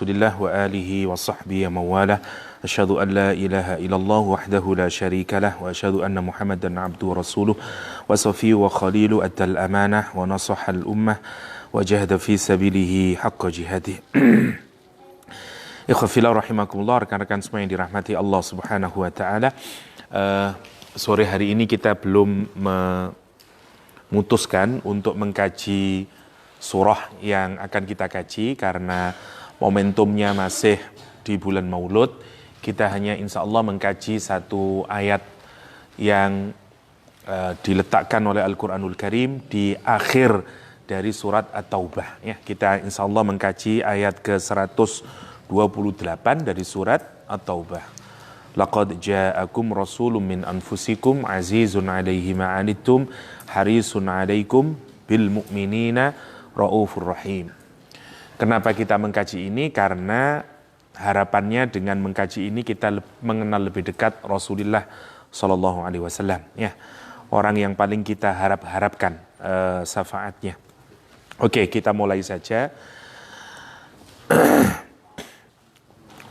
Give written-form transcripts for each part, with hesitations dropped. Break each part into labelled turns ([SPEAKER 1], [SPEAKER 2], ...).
[SPEAKER 1] rasulillah wa alihi wa sahbihi wa mawalah. Asyhadu an la ilaha illallah wahdahu la syarikalah wa asyhadu anna Muhammadan abduhu wa rasuluh wa safiyyu wa khalilu addal amanah wa nasahal ummah wa jahada fi sabilihi haqqa jihadih. Ikhwafillah rahimakumullah, rekan-rekan semua yang dirahmati Allah Subhanahu wa taala. Sore hari ini kita belum memutuskan untuk mengkaji surah yang akan kita kaji karena momentumnya masih di bulan Maulud. Kita hanya insya Allah mengkaji satu ayat yang diletakkan oleh Al-Quranul Karim di akhir dari surat At-Taubah. Ya, kita insya Allah mengkaji ayat ke-128 dari surat At-Taubah. Laqad ja'akum rasulun min anfusikum azizun 'alaihi ma 'anittum harisun 'alaikum bil mu'minina raufur rahim. Kenapa kita mengkaji ini? Karena harapannya dengan mengkaji ini kita mengenal lebih dekat Rasulullah Sallallahu Alaihi Wasallam. Ya, orang yang paling kita harapkan syafaatnya. Oke, kita mulai saja.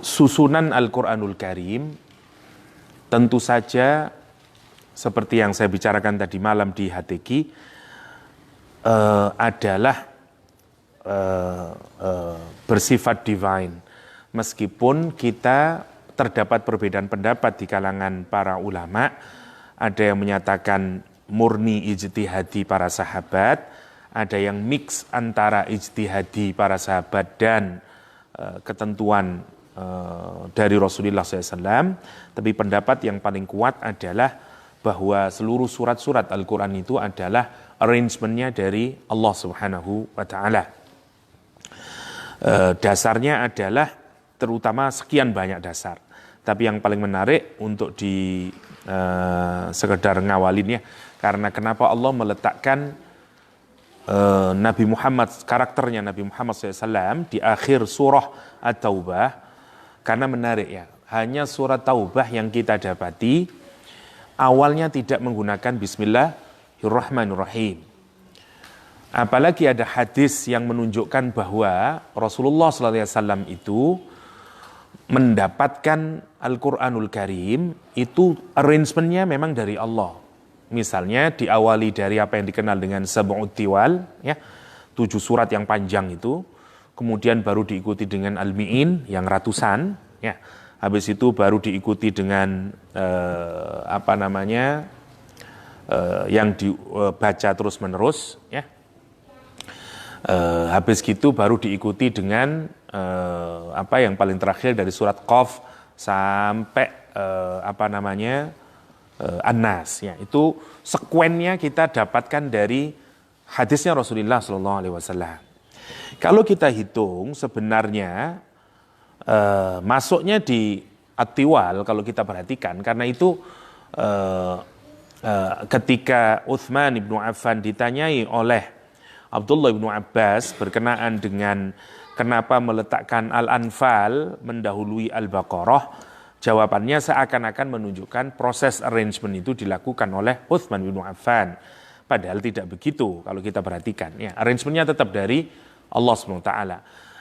[SPEAKER 1] Susunan Al-Quranul Karim tentu saja seperti yang saya bicarakan tadi malam di HTQ adalah bersifat divine. Meskipun kita terdapat perbedaan pendapat di kalangan para ulama, ada yang menyatakan murni ijtihadi para sahabat, ada yang mix antara ijtihadi para sahabat dan ketentuan dari Rasulullah SAW. Tapi pendapat yang paling kuat adalah bahwa seluruh surat-surat Al-Quran itu adalah arrangementnya dari Allah Subhanahu wa Ta'ala. Dasarnya adalah terutama sekian banyak dasar. Tapi yang paling menarik untuk di sekedar ngawalin ya, karena kenapa Allah meletakkan Nabi Muhammad, karakternya Nabi Muhammad SAW di akhir surah At-Taubah, karena menarik ya, hanya surat Taubah yang kita dapati awalnya tidak menggunakan Bismillahirrahmanirrahim. Apalagi ada hadis yang menunjukkan bahwa Rasulullah SAW itu mendapatkan Al-Quranul Karim itu arrangementnya memang dari Allah. Misalnya diawali dari apa yang dikenal dengan Sab'ut Tiwal, ya, 7 surat yang panjang itu, kemudian baru diikuti dengan Al-Mi'in yang ratusan, ya. Habis itu baru diikuti dengan yang dibaca terus menerus, ya. Habis gitu baru diikuti dengan yang paling terakhir dari surat Qaf sampai An-Nas, ya. Itu sekuennya kita dapatkan dari hadisnya Rasulullah SAW. Kalau kita hitung sebenarnya masuknya di At-Tiwal kalau kita perhatikan, karena itu ketika Utsman ibnu Affan ditanyai oleh Abdullah ibnu Abbas berkenaan dengan kenapa meletakkan Al-Anfal mendahului Al-Baqarah, jawabannya seakan-akan menunjukkan proses arrangement itu dilakukan oleh Utsman ibnu Affan. Padahal tidak begitu kalau kita perhatikan. Ya, arrangementnya tetap dari Allah SWT.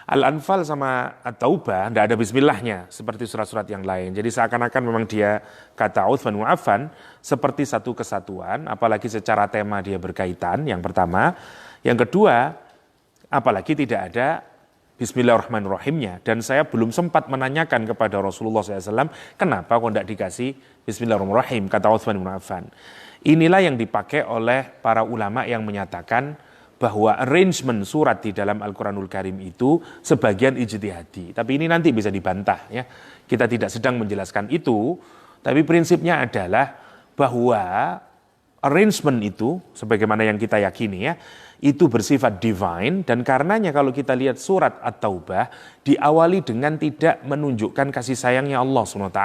[SPEAKER 1] Al-Anfal sama At-Taubah tidak ada bismillahnya seperti surat-surat yang lain. Jadi seakan-akan memang dia, kata Utsman ibnu Affan, seperti satu kesatuan, apalagi secara tema dia berkaitan, yang pertama. Yang kedua, apalagi tidak ada Bismillahirrahmanirrahimnya. Dan saya belum sempat menanyakan kepada Rasulullah SAW, kenapa kok tidak dikasih Bismillahirrahmanirrahim, kata Utsman bin Affan. Inilah yang dipakai oleh para ulama yang menyatakan bahwa arrangement surat di dalam Al-Quranul Karim itu sebagian ijtihadi. Tapi ini nanti bisa dibantah, ya. Kita tidak sedang menjelaskan itu, tapi prinsipnya adalah bahwa arrangement itu, sebagaimana yang kita yakini ya, itu bersifat divine, dan karenanya kalau kita lihat surat At-Taubah diawali dengan tidak menunjukkan kasih sayangnya Allah SWT.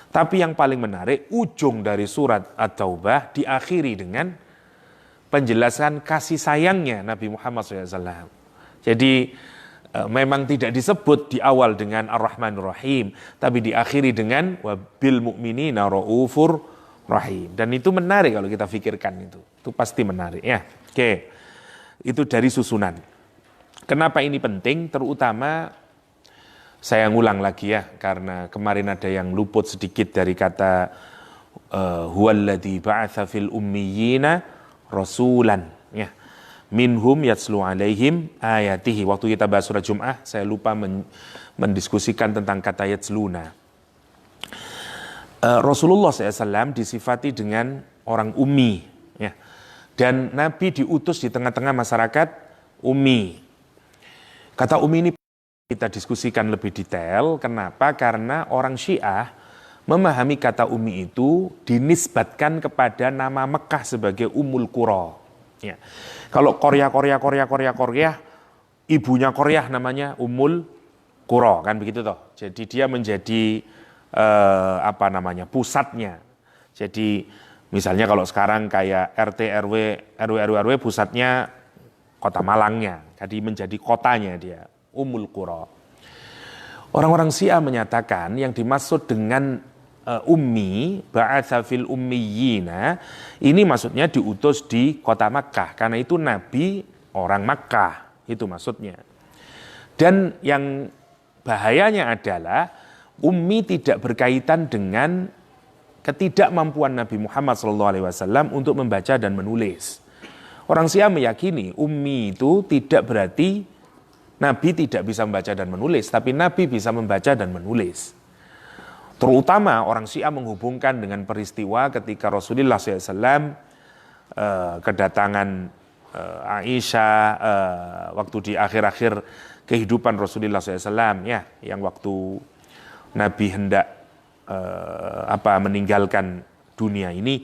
[SPEAKER 1] Tapi yang paling menarik, ujung dari surat At-Taubah diakhiri dengan penjelasan kasih sayangnya Nabi Muhammad SAW. Jadi memang tidak disebut di awal dengan Ar-Rahmanur Rahim, tapi diakhiri dengan wabil mu'minina raufur rahim. Dan itu menarik kalau kita pikirkan itu pasti menarik ya. Oke, itu dari susunan. Kenapa ini penting? Terutama Saya ngulang lagi ya, karena kemarin ada yang luput sedikit dari kata huwallazi ba'atsa fil ummiyina rasulan, ya. Minhum yatslu alaihim ayatihi. Waktu kita bahas surat Jum'ah, saya lupa mendiskusikan tentang kata yatsluna. Rasulullah SAW disifati dengan orang ummi, ya. Dan Nabi diutus di tengah-tengah masyarakat ummi. Kata ummi ini kita diskusikan lebih detail. Kenapa? Karena orang Syiah memahami kata ummi itu dinisbatkan kepada nama Mekah sebagai Ummul Qura. Ya. Kalau Korea, ibunya Korea namanya Ummul Qura, kan begitu toh. Jadi dia menjadi pusatnya. Jadi misalnya kalau sekarang kayak RT, RW pusatnya Kota Malangnya, jadi menjadi kotanya dia. Ummul Qura. Orang-orang Syiah menyatakan yang dimaksud dengan ummi, ba'atsa fil ummiyina, ini maksudnya diutus di kota Makkah, karena itu Nabi orang Makkah, itu maksudnya. Dan yang bahayanya adalah ummi tidak berkaitan dengan ketidakmampuan Nabi Muhammad SAW untuk membaca dan menulis. Orang Syiah meyakini ummi itu tidak berarti Nabi tidak bisa membaca dan menulis, tapi Nabi bisa membaca dan menulis. Terutama orang Syiah menghubungkan dengan peristiwa ketika Rasulullah SAW kedatangan Aisyah waktu di akhir-akhir kehidupan Rasulullah SAW, ya, yang waktu Nabi hendak meninggalkan dunia ini,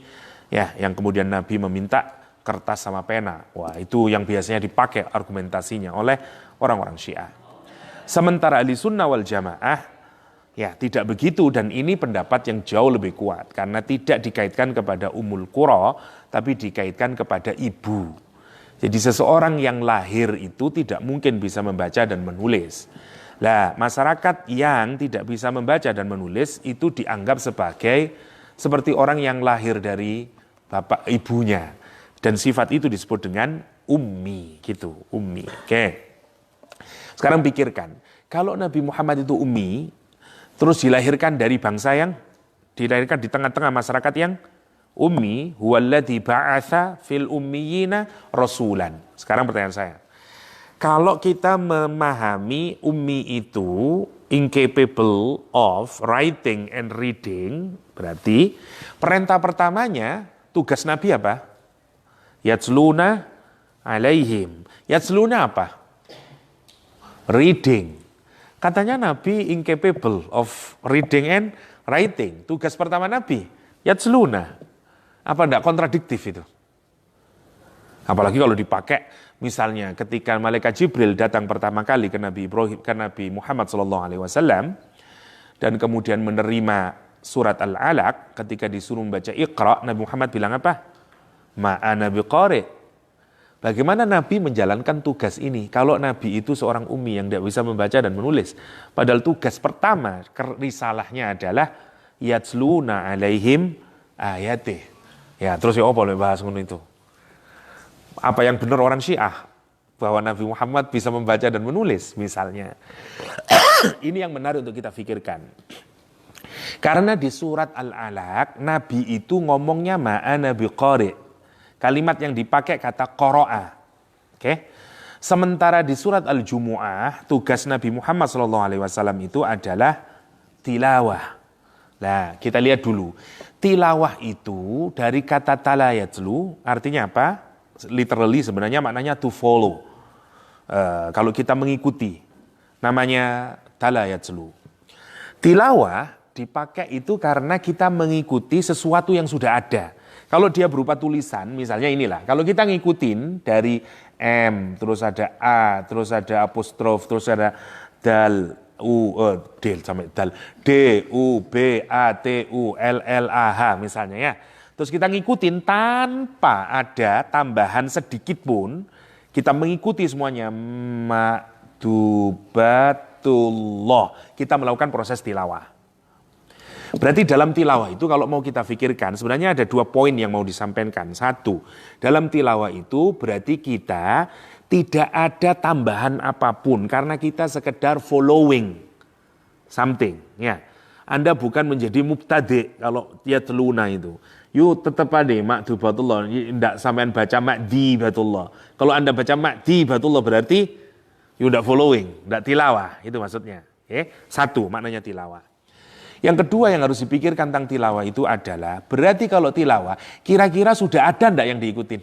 [SPEAKER 1] ya, yang kemudian Nabi meminta kertas sama pena. Wah, itu yang biasanya dipakai argumentasinya oleh orang-orang Syiah. Sementara ahli sunnah wal jamaah, ya, tidak begitu, dan ini pendapat yang jauh lebih kuat karena tidak dikaitkan kepada Ummul Qura, tapi dikaitkan kepada ibu. Jadi seseorang yang lahir itu tidak mungkin bisa membaca dan menulis. Nah, masyarakat yang tidak bisa membaca dan menulis itu dianggap seperti orang yang lahir dari bapak ibunya. Dan sifat itu disebut dengan ummi, gitu, ummi. Oke. Sekarang pikirkan, kalau Nabi Muhammad itu ummi, terus dilahirkan dari bangsa yang dilahirkan di tengah-tengah masyarakat yang ummi, huwallazi ba'atsa fil ummiyina rasulan. Sekarang pertanyaan saya, kalau kita memahami ummi itu incapable of writing and reading, berarti perintah pertamanya tugas Nabi apa? Yatsluna alaihim. Yatsluna apa? Reading. Katanya Nabi incapable of reading and writing. Tugas pertama Nabi, yatsluna. Apa enggak kontradiktif itu? Apalagi kalau dipakai misalnya ketika malaikat Jibril datang pertama kali ke Nabi Muhammad SAW dan kemudian menerima surat Al-Alaq, ketika disuruh membaca Iqra, Nabi Muhammad bilang apa? Ma'ana biqari. Bagaimana Nabi menjalankan tugas ini kalau Nabi itu seorang ummi yang tidak bisa membaca dan menulis? Padahal tugas pertama risalahnya adalah yatsluna alaihim ayatih. Ya, terus ya apa bahas itu? Apa yang benar orang Syiah bahwa Nabi Muhammad bisa membaca dan menulis misalnya. Ini yang menarik untuk kita pikirkan. Karena di surat Al-Alaq Nabi itu ngomongnya ma'ana biqari. Kalimat yang dipakai kata qara'a. Oke. Sementara di surat Al-Jumu'ah tugas Nabi Muhammad SAW itu adalah tilawah. Nah, kita lihat dulu. Tilawah itu dari kata tala yatslu artinya apa? Literally sebenarnya maknanya to follow. Kalau kita mengikuti, namanya tala yatslu. Tilawah dipakai itu karena kita mengikuti sesuatu yang sudah ada. Kalau dia berupa tulisan, misalnya inilah. Kalau kita ngikutin dari M, terus ada A, terus ada apostrof, terus ada dal, sampai dal, D, U, B, A, T, U, L, L, A, H misalnya ya. Terus kita ngikutin tanpa ada tambahan sedikit pun, kita mengikuti semuanya. Maktubatullah. Kita melakukan proses tilawah. Berarti dalam tilawah itu kalau mau kita pikirkan sebenarnya ada 2 poin yang mau disampaikan. 1, dalam tilawah itu berarti kita tidak ada tambahan apapun karena kita sekedar following. something, ya. Anda bukan menjadi mubtadi kalau yatluna itu. Yuk tetap ada makdubatullah, tidak sampean baca makdibatullah. Kalau Anda baca makdibatullah berarti you tidak following, tidak tilawah, itu maksudnya. Satu maknanya tilawah. Yang kedua yang harus dipikirkan tentang tilawah itu adalah, berarti kalau tilawah, kira-kira sudah ada enggak yang diikutin?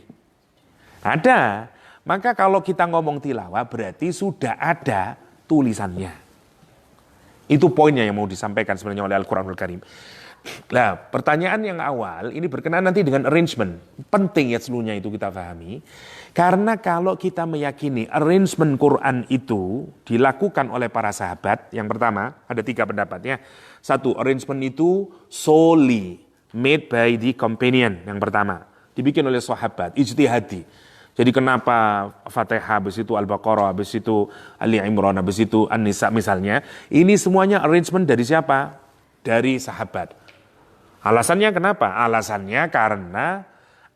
[SPEAKER 1] Ada. Maka kalau kita ngomong tilawah, berarti sudah ada tulisannya. Itu poinnya yang mau disampaikan sebenarnya oleh Al-Quranul Karim. Nah, pertanyaan yang awal, ini berkenaan nanti dengan arrangement. Penting ya seluruhnya itu kita pahami. Karena kalau kita meyakini arrangement Quran itu dilakukan oleh para sahabat, yang pertama, ada 3 pendapatnya. 1, arrangement itu solely made by the companion, yang pertama. Dibikin oleh sahabat, ijtihadi. Jadi kenapa Fatihah, habis itu Al-Baqarah, habis itu Ali Imran, habis itu An-Nisa misalnya. Ini semuanya arrangement dari siapa? Dari sahabat. Alasannya kenapa? Alasannya karena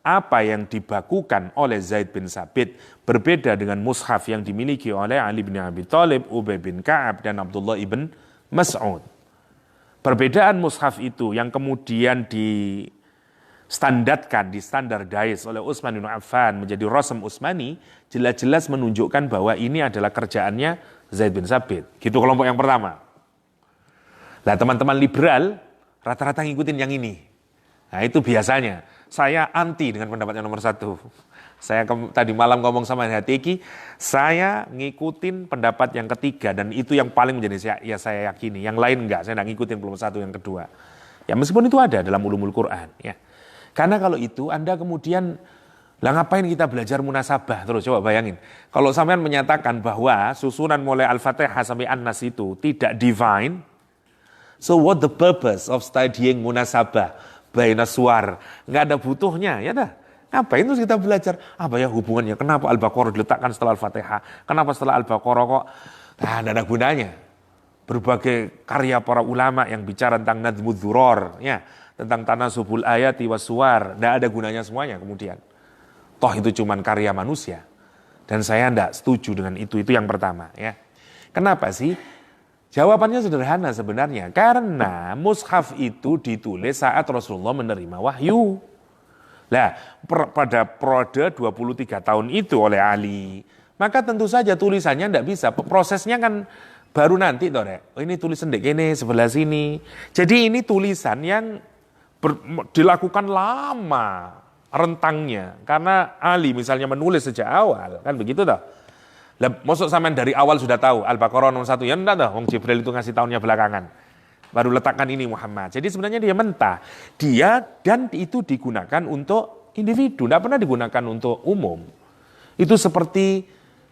[SPEAKER 1] apa yang dibakukan oleh Zaid bin Sabit berbeda dengan mushaf yang dimiliki oleh Ali bin Abi Thalib, Ubay bin Ka'ab, dan Abdullah ibn Mas'ud. Perbedaan mushaf itu yang kemudian distandardize oleh Utsman bin Affan menjadi Rasm Utsmani, jelas-jelas menunjukkan bahwa ini adalah kerjaannya Zaid bin Sabit. Gitu kelompok yang pertama. Nah, teman-teman liberal rata-rata ngikutin yang ini. Nah, itu biasanya. Saya anti dengan pendapat yang nomor 1. Saya tadi malam ngomong sama Hatiki, saya ngikutin pendapat yang ketiga, dan itu yang paling menjadi saya yakini. Yang lain enggak, saya enggak ngikutin belum 1 yang kedua. Ya meskipun itu ada dalam ulumul Quran. Ya. Karena kalau itu Anda kemudian, lah ngapain kita belajar munasabah terus? Coba bayangin. Kalau sampean menyatakan bahwa susunan mulai Al-Fatihah sampai An-Nas itu tidak divine, so what the purpose of studying munasabah baina suar? Nggak ada butuhnya, ya dah. Ngapain terus kita belajar? Apa ya hubungannya? Kenapa Al-Baqarah diletakkan setelah Al-Fatihah? Kenapa setelah Al-Baqarah kok? Nah, nggak ada gunanya. Berbagai karya para ulama yang bicara tentang Nadmudz Dzuror, ya, tentang tanasubul ayati wassuwar, nggak ada gunanya semuanya kemudian. Toh itu cuman karya manusia. Dan saya nggak setuju dengan itu yang pertama, ya. Kenapa sih? Jawabannya sederhana sebenarnya, karena mushaf itu ditulis saat Rasulullah menerima wahyu. Nah, pada periode 23 tahun itu oleh Ali, maka tentu saja tulisannya tidak bisa. Prosesnya kan baru nanti, toh, Rek. Oh, ini tulisan dek ini sebelah sini. Jadi ini tulisan yang dilakukan lama rentangnya, karena Ali misalnya menulis sejak awal, kan begitu toh. Lah, maksud sampean dari awal sudah tahu Al-Baqarah nomor 1, ya enggak toh, wong Jibril itu ngasih tahunnya belakangan. Baru letakkan ini Muhammad. Jadi sebenarnya dia mentah. Dia dan itu digunakan untuk individu, enggak pernah digunakan untuk umum. Itu seperti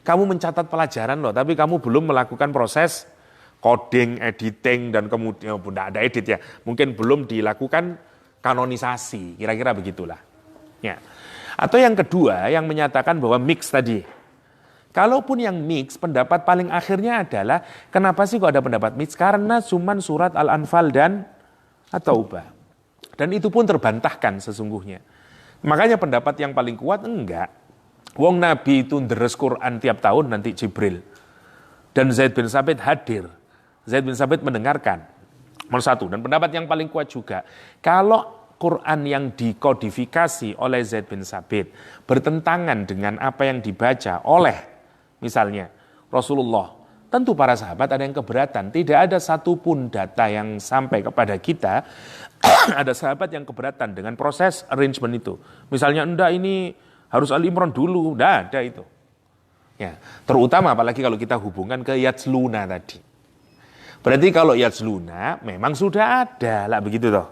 [SPEAKER 1] kamu mencatat pelajaran loh, tapi kamu belum melakukan proses coding, editing, dan kemudian enggak ada edit ya. Mungkin belum dilakukan kanonisasi, kira-kira begitulah. Ya. Atau yang kedua yang menyatakan bahwa mix tadi. Kalaupun yang mix, pendapat paling akhirnya adalah, kenapa sih kok ada pendapat mix? Karena cuman surat Al-Anfal dan At-Taubah. Dan itu pun terbantahkan sesungguhnya. Makanya pendapat yang paling kuat, enggak. Wong Nabi itu deres Quran tiap tahun nanti Jibril. Dan Zaid bin Sabit hadir. Zaid bin Sabit mendengarkan. Nomor 1. Dan pendapat yang paling kuat juga, kalau Quran yang dikodifikasi oleh Zaid bin Sabit bertentangan dengan apa yang dibaca oleh misalnya Rasulullah, tentu para sahabat ada yang keberatan. Tidak ada satupun data yang sampai kepada kita ada sahabat yang keberatan dengan proses arrangement itu. Misalnya enggak, ini harus Ali Imran dulu, enggak ada itu. Ya, terutama apalagi kalau kita hubungkan ke Yatsluna tadi. Berarti kalau Yatsluna memang sudah ada lah begitu toh.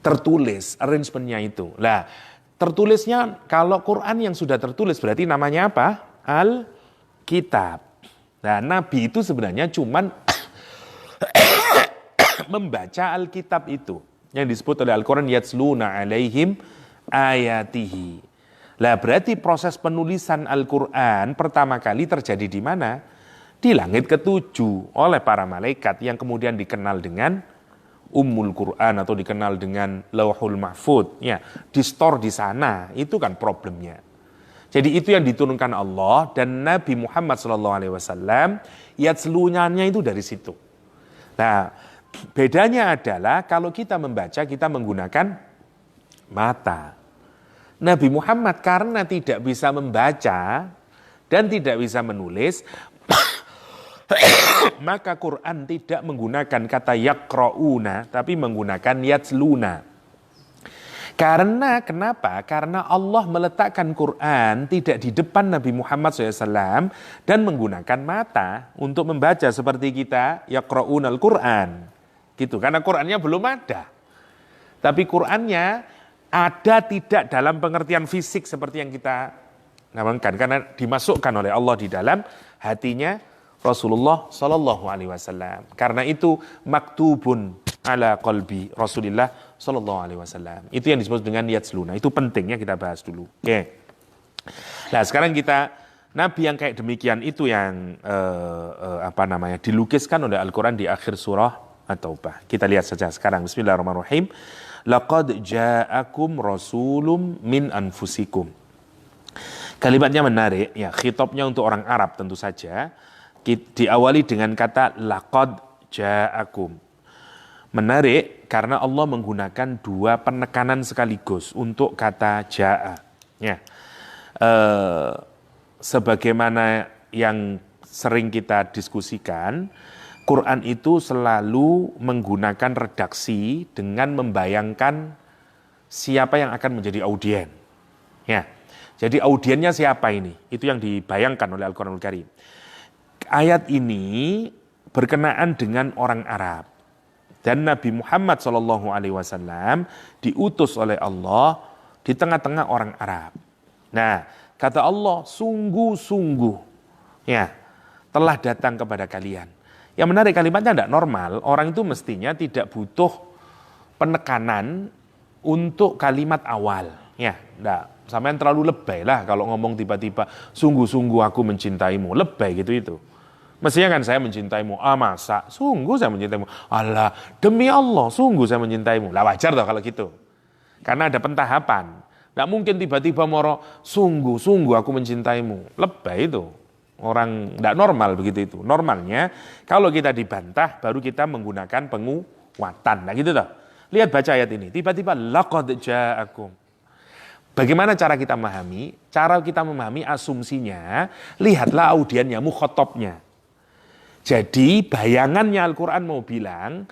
[SPEAKER 1] Tertulis arrangementnya itu. Lah, tertulisnya kalau Quran yang sudah tertulis berarti namanya apa? Alkitab. Nah, Nabi itu sebenarnya cuman membaca Alkitab itu yang disebut oleh Al-Quran Yatsluna alaihim ayatihi. Lah, berarti proses penulisan Al-Quran pertama kali terjadi di mana? Di langit ke-7 oleh para malaikat yang kemudian dikenal dengan Ummul Quran atau dikenal dengan Lauhul Mahfud. Ya, di store di sana, itu kan problemnya. Jadi itu yang diturunkan Allah dan Nabi Muhammad SAW, yatslunanya itu dari situ. Nah, bedanya adalah kalau kita membaca, kita menggunakan mata. Nabi Muhammad karena tidak bisa membaca dan tidak bisa menulis, maka Quran tidak menggunakan kata yaqra'una, tapi menggunakan yatsluna. Karena kenapa? Karena Allah meletakkan Quran tidak di depan Nabi Muhammad SAW dan menggunakan mata untuk membaca seperti kita yaqra'una al-Quran. Gitu, karena Qurannya belum ada. Tapi Qurannya ada tidak dalam pengertian fisik seperti yang kita namakan, karena dimasukkan oleh Allah di dalam hatinya Rasulullah Sallallahu Alaihi Wasallam. Karena itu maktubun ala qalbi Rasulullah Sallallahu Alaihi Wasallam. Itu yang disebut dengan yatsluna. Itu pentingnya kita bahas dulu. Oke. Nah sekarang kita Nabi yang kayak demikian itu yang dilukiskan oleh Al-Quran di akhir surah At-Taubah. Kita lihat saja sekarang. Bismillahirrahmanirrahim. Laqad ja'akum rasulun min anfusikum. Kalimatnya menarik, ya, khitabnya untuk orang Arab tentu saja. Diawali dengan kata laqad ja'akum. Menarik karena Allah menggunakan dua penekanan sekaligus untuk kata ja'a. Ya. Sebagaimana yang sering kita diskusikan, Quran itu selalu menggunakan redaksi dengan membayangkan siapa yang akan menjadi audien. Ya. Jadi audiennya siapa ini? Itu yang dibayangkan oleh Al-Quranul Karim. Ayat ini berkenaan dengan orang Arab. Dan Nabi Muhammad SAW diutus oleh Allah di tengah-tengah orang Arab. Nah, kata Allah, sungguh-sungguh ya telah datang kepada kalian. Yang menarik kalimatnya tidak normal. Orang itu mestinya tidak butuh penekanan untuk kalimat awal. Ya, enggak. Sampean terlalu lebay lah kalau ngomong tiba-tiba sungguh-sungguh aku mencintaimu. Lebay gitu itu. Mestinya kan saya mencintaimu. Ah masa? Sungguh saya mencintaimu. Allah, demi Allah, sungguh saya mencintaimu. Lah wajar toh kalau gitu. Karena ada pentahapan. Nggak mungkin tiba-tiba moro sungguh-sungguh aku mencintaimu. Lebay itu. Orang nggak normal begitu itu. Normalnya kalau kita dibantah baru kita menggunakan penguatan. Nah gitu toh. Lihat baca ayat ini. Tiba-tiba laqad ja'akum. Bagaimana cara kita memahami? Cara kita memahami asumsinya, lihatlah audiennya, mukhatabnya. Jadi bayangannya Al-Quran mau bilang,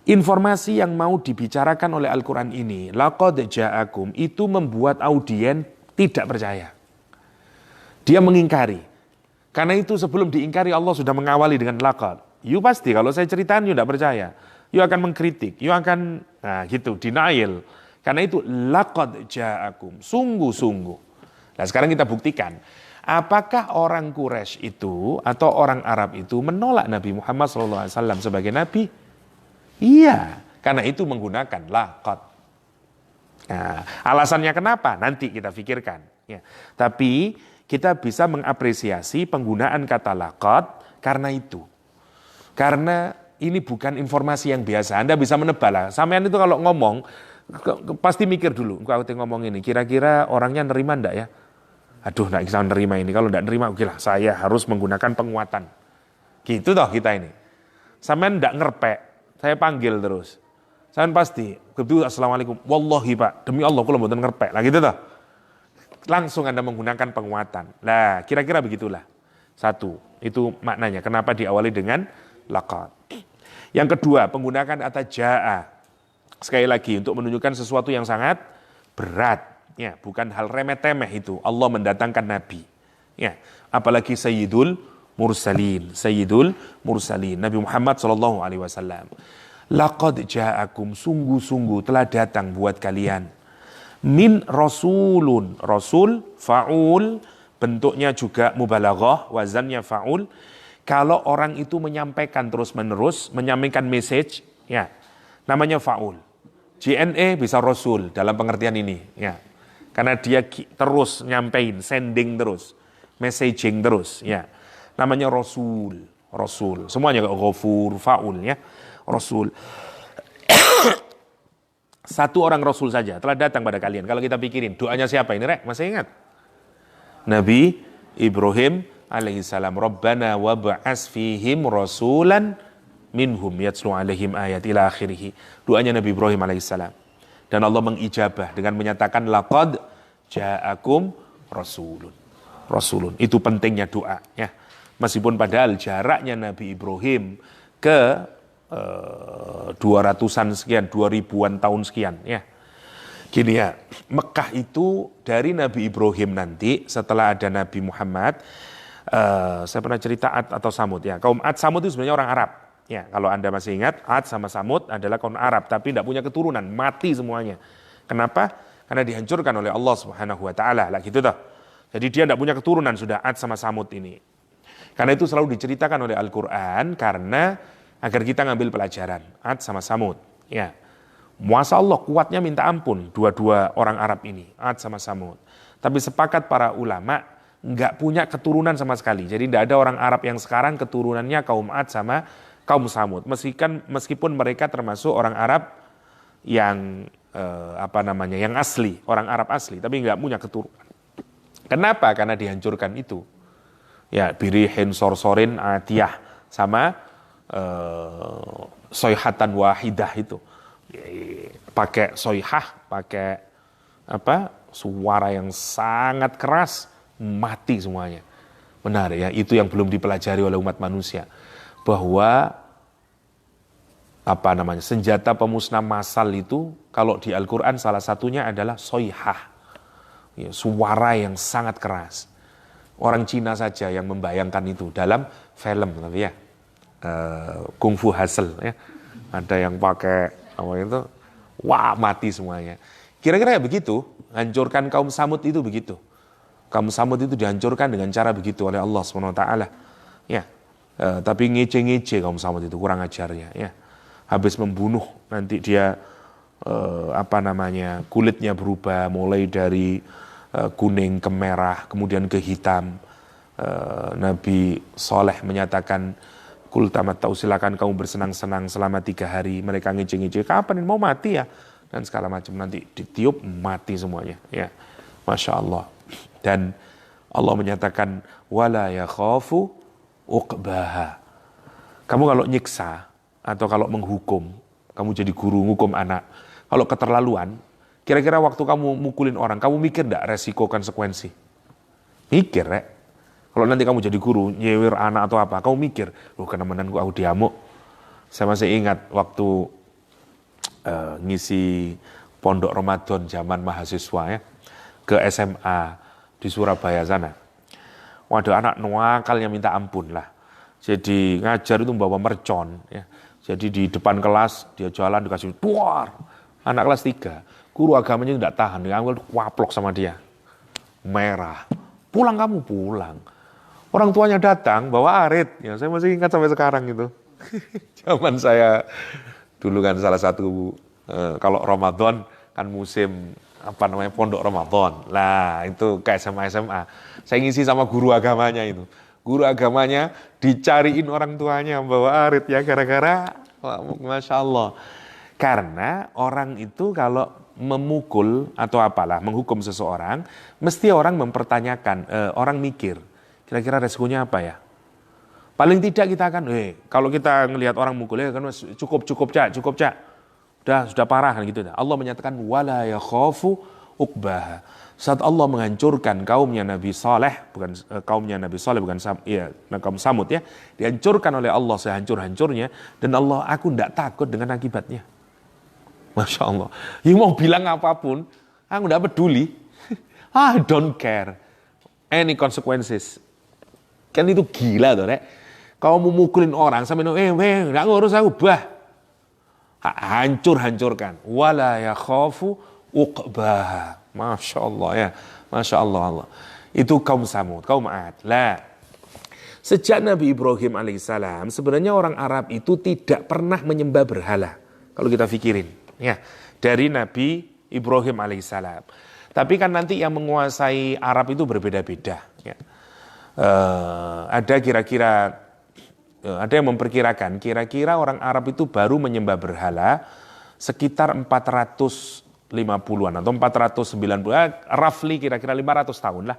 [SPEAKER 1] informasi yang mau dibicarakan oleh Al-Quran ini, laqad ja'akum, itu membuat audien tidak percaya. Dia mengingkari. Karena itu sebelum diingkari Allah sudah mengawali dengan laqad. You pasti kalau saya ceritain you tidak percaya. You akan mengkritik, you akan gitu, denial. Karena itu laqad ja'akum, sungguh-sungguh. Nah sekarang kita buktikan, apakah orang Quraisy itu atau orang Arab itu menolak Nabi Muhammad SAW sebagai Nabi? Iya, karena itu menggunakan laqad. Nah, alasannya kenapa? Nanti kita pikirkan. Ya. Tapi kita bisa mengapresiasi penggunaan kata laqad karena itu. Karena ini bukan informasi yang biasa. Anda bisa menebak lah. Sampean itu kalau ngomong, pasti mikir dulu, kalau ngomong ini, kira-kira orangnya nerima enggak ya? Aduh, enggak bisa nerima ini. Kalau enggak nerima, oke lah, saya harus menggunakan penguatan. Gitu toh kita ini. Sampean enggak ngerpek, saya panggil terus. Sampean pasti, betul assalamualaikum, wallahi pak, demi Allah, aku mboten ngerpek. Lah gitu toh. Langsung Anda menggunakan penguatan. Nah, kira-kira begitulah. Satu, itu maknanya. Kenapa diawali dengan laqad. Yang kedua, penggunaan kata ja'a. Sekali lagi untuk menunjukkan sesuatu yang sangat berat, ya, bukan hal remeh-temeh itu. Allah mendatangkan nabi. Ya, apalagi Sayyidul Mursalin, Nabi Muhammad sallallahu alaihi wasallam. Laqad ja'akum, sungguh-sungguh telah datang buat kalian. Min rasulun, rasul faul, bentuknya juga mubalaghah, wazannya faul. Kalau orang itu menyampaikan terus-menerus, menyampaikan message, ya, namanya faul. JNE bisa rasul dalam pengertian ini, ya. Karena dia terus nyampein, sending terus, messaging terus, ya. Namanya rasul. Semuanya ghafur, faul, ya. Rasul. Satu orang rasul saja telah datang pada kalian. Kalau kita pikirin, doanya siapa ini, Rek? Masih ingat? Nabi Ibrahim alaihissalam. Rabbana wab'as fihim rasulan minhum yatslu alaihim ayat ila akhirih. Doanya Nabi Ibrahim alaihissalam. Dan Allah mengijabah dengan menyatakan laqad ja'akum rasulun. Rasulun. Itu pentingnya doa ya. Meskipun padahal jaraknya Nabi Ibrahim ke 200-an sekian, 2000-an tahun sekian ya. Gini ya, Mekah itu dari Nabi Ibrahim nanti setelah ada Nabi Muhammad, saya pernah cerita Ad atau Samud ya. Kaum Ad Samud itu sebenarnya orang Arab. Ya, kalau Anda masih ingat, Ad sama Samud adalah kaum Arab, tapi tidak punya keturunan, mati semuanya. Kenapa? Karena dihancurkan oleh Allah Subhanahu wa taala. Lah gitu toh. Jadi dia tidak punya keturunan sudah Ad sama Samud ini. Karena itu selalu diceritakan oleh Al-Qur'an karena agar kita ngambil pelajaran Ad sama Samud. Ya. Masya Allah kuatnya minta ampun dua-dua orang Arab ini, Ad sama Samud. Tapi sepakat para ulama nggak punya keturunan sama sekali. Jadi tidak ada orang Arab yang sekarang keturunannya kaum Ad sama kaum Samud, meskipun mereka termasuk orang Arab yang yang asli, orang Arab asli, tapi nggak punya keturunan. Kenapa? Karena dihancurkan itu. Ya, birihin sorsorin atiyah sama soyhatan wahidah itu. Pakai soyhah, pakai suara yang sangat keras, mati semuanya. Benar ya, itu yang belum dipelajari oleh umat manusia. Bahwa senjata pemusnah massal itu kalau di Al-Quran salah satunya adalah soyhah, ya, suara yang sangat keras. Orang Cina saja yang membayangkan itu dalam film tapi ya Kung Fu Hustle ya, ada yang pakai mati semuanya. Kira-kira ya begitu, hancurkan kaum Samud itu begitu. Kaum Samud itu dihancurkan dengan cara begitu oleh Allah SWT ya. Tapi ngece-ngece kaum Samud itu kurang ajarnya ya. Habis membunuh nanti dia kulitnya berubah mulai dari kuning ke merah kemudian ke hitam. Nabi Saleh menyatakan kul tamattau, silakan kamu bersenang-senang selama 3 hari. Mereka ngece-ngece, kapan mau mati ya? Dan segala macam, nanti ditiup mati semuanya ya. Masya Allah. Dan Allah menyatakan wala yakhafu uqbaha. Kamu kalau nyiksa atau kalau menghukum, kamu jadi guru ngukum anak, kalau keterlaluan, kira-kira waktu kamu mukulin orang, kamu mikir enggak resiko konsekuensi? Mikir, Rek. Kalau nanti kamu jadi guru, nyewir anak atau apa, kamu mikir, kenemenan aku diamuk. Saya masih ingat waktu ngisi pondok Ramadan zaman mahasiswa ya, ke SMA di Surabaya sana. Waduh, anak nuakalnya minta ampun lah. Jadi ngajar itu membawa mercon ya. Jadi di depan kelas dia jalan dikasih duar. Anak kelas 3, guru agamanya tidak tahan, dia ambil waplok sama dia. Merah. Pulang kamu, pulang. Orang tuanya datang bawa arit. Ya, saya masih ingat sampai sekarang itu. Zaman saya dulu kan salah satu kalau Ramadan kan musim pondok Ramadan. Lah, itu ke SMA. Saya ngisi sama guru agamanya itu. Guru agamanya dicariin orang tuanya bawa arit ya, gara-gara Masya Allah. Karena orang itu kalau memukul atau menghukum seseorang, mesti orang mempertanyakan, orang mikir, kira-kira resikonya apa ya? Paling tidak kita akan, kalau kita ngelihat orang mukul, kan cukup cak. Sudah parah kan gitu. Allah menyatakan wala yakhafu uqbaha. Saat Allah menghancurkan kaumnya Nabi Saleh, bukan kaum Samud ya, dihancurkan oleh Allah sehancur-hancurnya, dan Allah, aku tidak takut dengan akibatnya. Masya Allah. Yang mau bilang apapun, aku tidak peduli. I don't care any consequences. Kan itu gila tuh, Rek. Kau mau mukulin orang sampai nggak ngurus aku, hancurkan. Wala yakhafu uqbaha. Masya Allah ya. Masya Allah. Itu kaum Samud, kaum Ad. Lah, sejak Nabi Ibrahim alaihissalam, sebenarnya orang Arab itu tidak pernah menyembah berhala. Kalau kita pikirin, ya, dari Nabi Ibrahim alaihissalam. Tapi kan nanti yang menguasai Arab itu berbeda-beda. Ya. Ada yang memperkirakan, kira-kira orang Arab itu baru menyembah berhala sekitar 450-an atau 490, roughly kira-kira 500 tahun lah.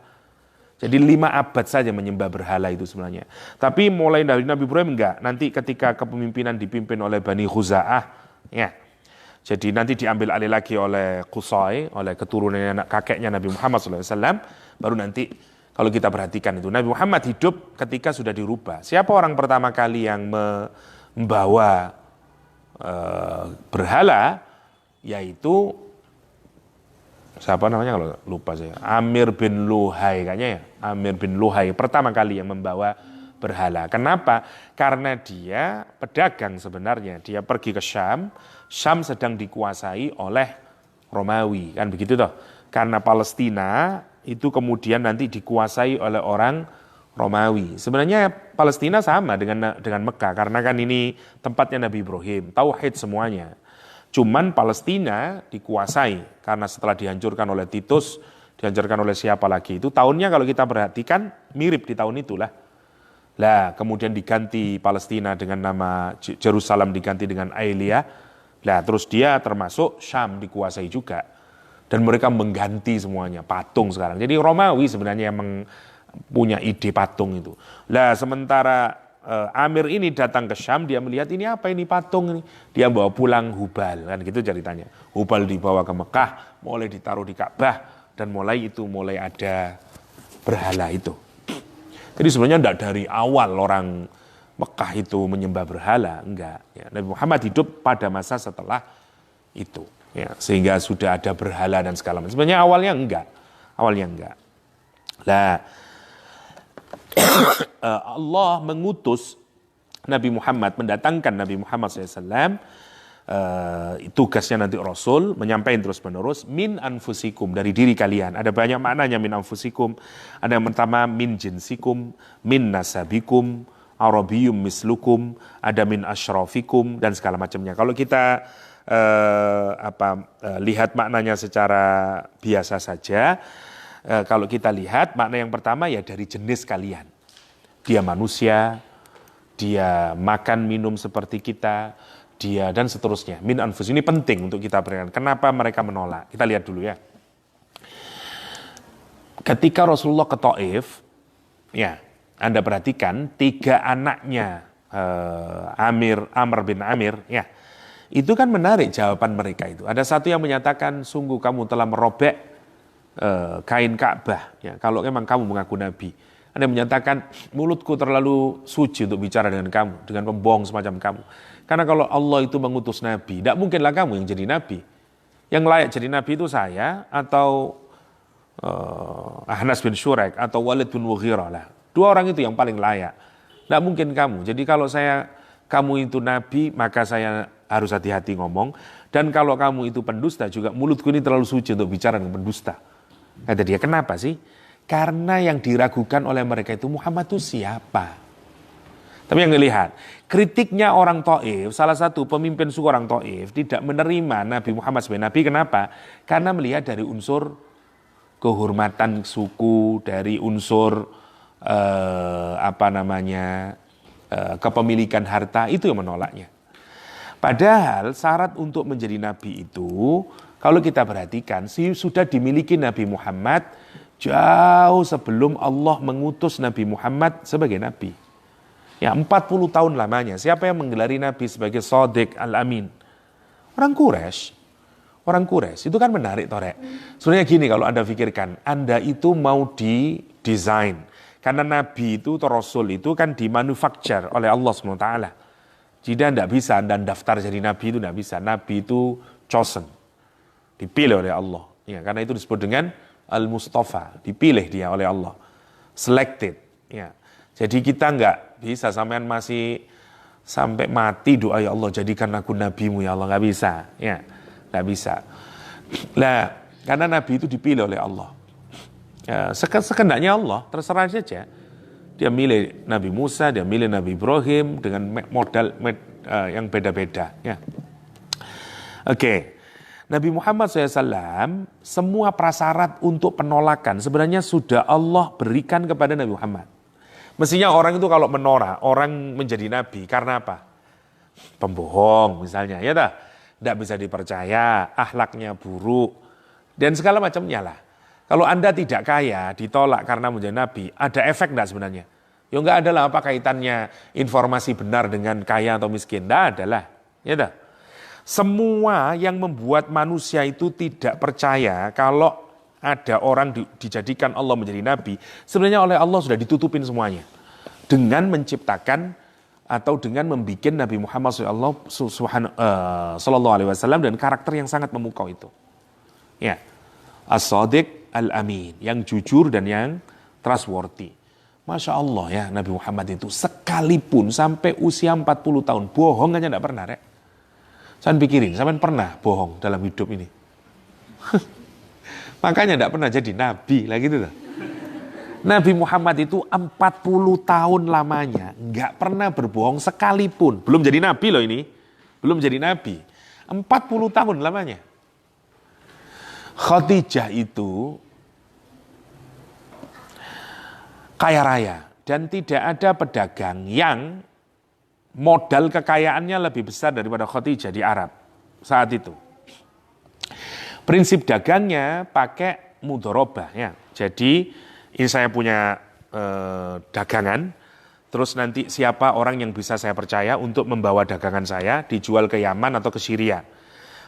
[SPEAKER 1] Jadi 5 abad saja menyembah berhala itu sebenarnya. Tapi mulai dari Nabi Ibrahim enggak. Nanti ketika kepemimpinan dipimpin oleh Bani Khuza'ah, ya. Jadi nanti diambil alih lagi oleh Qusay, oleh keturunan anak kakeknya Nabi Muhammad SAW. Baru nanti kalau kita perhatikan itu. Nabi Muhammad hidup ketika sudah dirubah. Siapa orang pertama kali yang membawa berhala? Yaitu siapa namanya kalau lupa saya, Amir bin Luhai kayaknya ya, Amir bin Luhai pertama kali yang membawa berhala. Kenapa? Karena dia pedagang sebenarnya, dia pergi ke Syam, Syam sedang dikuasai oleh Romawi, kan begitu toh. Karena Palestina itu kemudian nanti dikuasai oleh orang Romawi. Sebenarnya Palestina sama dengan Mekah, karena kan ini tempatnya Nabi Ibrahim, tauhid semuanya. Cuman Palestina dikuasai karena setelah dihancurkan oleh Titus, dihancurkan oleh siapa lagi itu tahunnya kalau kita perhatikan mirip di tahun itulah. Lah kemudian diganti Palestina dengan nama Jerusalem diganti dengan Ailia. Lah terus dia termasuk Syam dikuasai juga. Dan mereka mengganti semuanya patung sekarang. Jadi Romawi sebenarnya yang punya ide patung itu. Lah sementara Amir ini datang ke Syam, dia melihat ini apa ini patung ini. Dia bawa pulang Hubal, kan gitu ceritanya. Hubal dibawa ke Mekah, mulai ditaruh di Ka'bah, dan mulai ada berhala itu. Jadi sebenarnya tidak dari awal orang Mekah itu menyembah berhala, enggak. Ya, Nabi Muhammad hidup pada masa setelah itu. Ya, sehingga sudah ada berhala dan segala macam. Sebenarnya awalnya enggak. Nah, Allah mengutus Nabi Muhammad, mendatangkan Nabi Muhammad SAW, tugasnya nanti Rasul, menyampaikan terus menerus, min anfusikum, dari diri kalian. Ada banyak maknanya min anfusikum. Ada yang pertama min jinsikum, min nasabikum, arabiyum mislukum, ada min asyrafikum, dan segala macamnya. Kalau kita lihat maknanya secara biasa saja, kalau kita lihat makna yang pertama ya dari jenis kalian. Dia manusia, dia makan minum seperti kita, dia dan seterusnya. Min anfus ini penting untuk kita perhatikan. Kenapa mereka menolak? Kita lihat dulu ya. Ketika Rasulullah ke Taif, ya Anda perhatikan 3 anaknya Amr bin Amir, ya itu kan menarik jawaban mereka itu. Ada satu yang menyatakan sungguh kamu telah merobek kain Ka'bah, ya, kalau memang kamu mengaku Nabi. Ada yang menyatakan mulutku terlalu suci untuk bicara dengan kamu, dengan pembohong semacam kamu. Karena kalau Allah itu mengutus Nabi, tidak mungkinlah kamu yang jadi Nabi. Yang layak jadi Nabi itu saya atau Ahnas bin Syurek atau Walid bin Mughirah lah. 2 orang itu yang paling layak. Tidak mungkin kamu. Jadi kalau kamu itu Nabi, maka saya harus hati-hati ngomong. Dan kalau kamu itu pendusta juga, mulutku ini terlalu suci untuk bicara dengan pendusta. Kata dia, kenapa sih? Karena yang diragukan oleh mereka itu Muhammad itu siapa? Tapi yang dilihat, kritiknya orang Taif, salah satu pemimpin suku orang Taif tidak menerima Nabi Muhammad sebagai Nabi. Kenapa? Karena melihat dari unsur kehormatan suku, dari unsur kepemilikan harta, itu yang menolaknya. Padahal syarat untuk menjadi Nabi itu, kalau kita perhatikan, sudah dimiliki Nabi Muhammad jauh sebelum Allah mengutus Nabi Muhammad sebagai Nabi. Ya 40 tahun lamanya. Siapa yang menggelari Nabi sebagai Shadiq Al-Amin? Orang Quraisy. Orang Quraisy. Itu kan menarik, Torek. Sebenarnya gini kalau Anda pikirkan, Anda itu mau didesain. Karena Nabi itu atau Rasul itu kan dimanufaktur oleh Allah SWT. Jadi Anda tidak bisa, Anda daftar jadi Nabi itu tidak bisa. Nabi itu chosen. Dipilih oleh Allah. Ya, karena itu disebut dengan Al-Mustafa. Dipilih dia oleh Allah. Selected. Ya. Jadi kita nggak bisa, sampean masih sampai mati doa ya Allah jadikan aku nabimu ya Allah, nggak bisa, ya nggak bisa. Nah, karena Nabi itu dipilih oleh Allah. Ya, sekendaknya Allah, terserah saja. Dia milih Nabi Musa, dia milih Nabi Ibrahim dengan modal yang beda-beda. Ya. Oke. Nabi Muhammad SAW, semua prasyarat untuk penolakan sebenarnya sudah Allah berikan kepada Nabi Muhammad. Mestinya orang itu kalau menolak, orang menjadi Nabi, karena apa? Pembohong misalnya, ya tak? Tidak bisa dipercaya, akhlaknya buruk, dan segala macamnya lah. Kalau Anda tidak kaya, ditolak karena menjadi nabi, ada efek enggak sebenarnya? Ya enggak ada lah, apa kaitannya informasi benar dengan kaya atau miskin? Enggak ada lah. Ya dah. Semua yang membuat manusia itu tidak percaya kalau ada orang dijadikan Allah menjadi nabi, sebenarnya oleh Allah sudah ditutupin semuanya. Dengan menciptakan atau dengan membuat Nabi Muhammad sallallahu alaihi wasallam dan karakter yang sangat memukau itu. Ya. As-Shadiq Al-Amin, yang jujur dan yang trustworthy. Masya Allah ya, Nabi Muhammad itu sekalipun sampai usia 40 tahun, bohong aja enggak pernah, Rek. Saya pikirin, sampean pernah bohong dalam hidup ini? Makanya enggak pernah jadi nabi lah gitu tuh. Nabi Muhammad itu 40 tahun lamanya enggak pernah berbohong sekalipun. Belum jadi nabi loh ini. Belum jadi nabi. 40 tahun lamanya. Khadijah itu kaya raya dan tidak ada pedagang yang modal kekayaannya lebih besar daripada Khadijah di Arab saat itu. Prinsip dagangnya pakai mudharabah ya. Jadi ini saya punya dagangan, terus nanti siapa orang yang bisa saya percaya untuk membawa dagangan saya dijual ke Yaman atau ke Syria.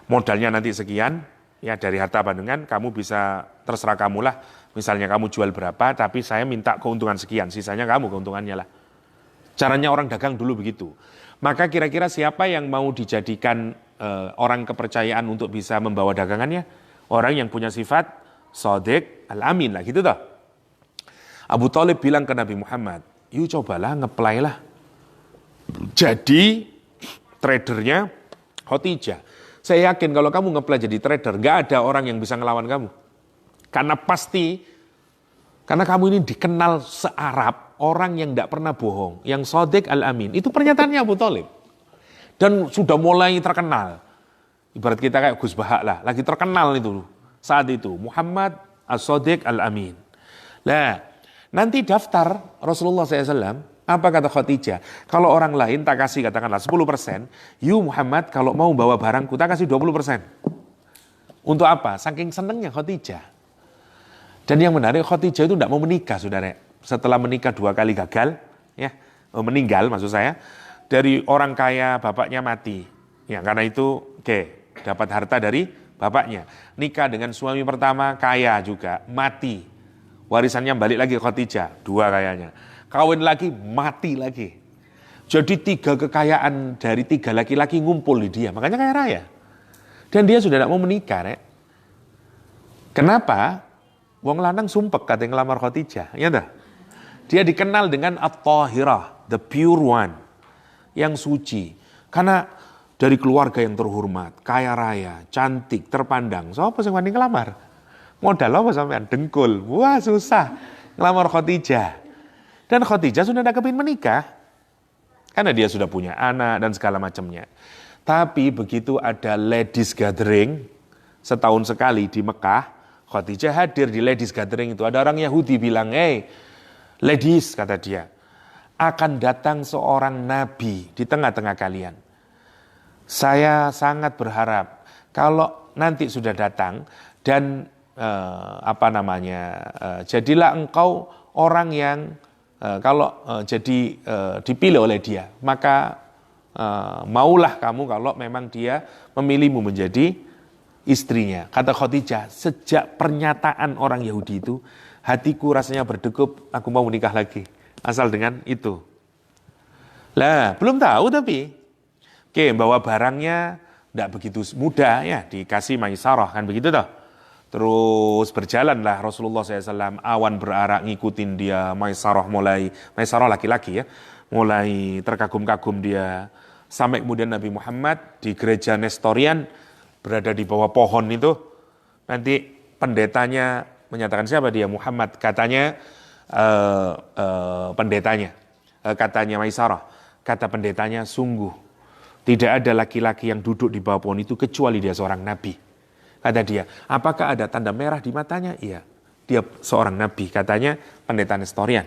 [SPEAKER 1] Modalnya nanti sekian, ya dari harta bandungan kamu bisa terserah kamu lah. Misalnya kamu jual berapa, tapi saya minta keuntungan sekian, sisanya kamu keuntungannya lah. Caranya orang dagang dulu begitu. Maka kira-kira siapa yang mau dijadikan orang kepercayaan untuk bisa membawa dagangannya? Orang yang punya sifat Shadiq Al-Amin lah gitu toh. Abu Thalib bilang ke Nabi Muhammad, yuk cobalah ngeplay lah. Jadi tradernya Khadijah. Saya yakin kalau kamu ngeplay jadi trader, gak ada orang yang bisa ngelawan kamu. Karena kamu ini dikenal se-Arab, orang yang tidak pernah bohong, yang Shadiq Al-Amin. Itu pernyataannya Abu Thalib. Dan sudah mulai terkenal. Ibarat kita kayak Gus Bahak lah, lagi terkenal itu saat itu. Muhammad As-Shadiq Al-Amin. Nah, nanti daftar Rasulullah SAW, apa kata Khadijah? Kalau orang lain tak kasih katakanlah 10%, you Muhammad kalau mau bawa barangku tak kasih 20%. Untuk apa? Saking senengnya Khadijah. Dan yang menarik Khadijah itu tidak mau menikah, saudara. Setelah menikah 2 kali gagal, ya meninggal maksud saya, dari orang kaya bapaknya mati. Ya karena itu dapat harta dari bapaknya. Nikah dengan suami pertama kaya juga, mati. Warisannya balik lagi Khadijah, 2 kayaknya. Kawin lagi, mati lagi. Jadi 3 kekayaan dari 3 laki-laki ngumpul di dia. Makanya kaya raya. Dan dia sudah tidak mau menikah, Rek. Kenapa? Wong lanang sumpek katanya ngelamar Khadijah. Ya dah. Dia dikenal dengan At-Tahirah, the pure one. Yang suci. Karena dari keluarga yang terhormat, kaya raya, cantik, terpandang. Siapa sing wani ngelamar? Modal apa sampean? Dengkul. Wah susah ngelamar Khadijah. Dan Khadijah sudah tidak kepingin menikah. Karena dia sudah punya anak dan segala macamnya. Tapi begitu ada ladies gathering setahun sekali di Mekah, Khadijah hadir di ladies gathering itu. Ada orang Yahudi bilang, ladies, kata dia, akan datang seorang nabi di tengah-tengah kalian. Saya sangat berharap kalau nanti sudah datang dan jadilah engkau orang yang dipilih oleh dia, maka maulah kamu kalau memang dia memilihmu menjadi istrinya. Kata Khadijah, sejak pernyataan orang Yahudi itu, hatiku rasanya berdegup, aku mau menikah lagi. Asal dengan itu. Lah, belum tahu tapi. Bawa barangnya tidak begitu mudah ya, dikasih Maisarah, kan begitu toh. Terus berjalanlah Rasulullah SAW, awan berarak ngikutin dia, Maisarah laki-laki ya, mulai terkagum-kagum dia. Sampai kemudian Nabi Muhammad di gereja Nestorian, berada di bawah pohon itu, nanti pendetanya menyatakan siapa dia? Muhammad. Katanya pendetanya, katanya Maisarah, kata pendetanya, sungguh tidak ada laki-laki yang duduk di bawah pohon itu kecuali dia seorang nabi. Kata dia, apakah ada tanda merah di matanya? Iya, dia seorang nabi. Katanya pendeta Nestorian.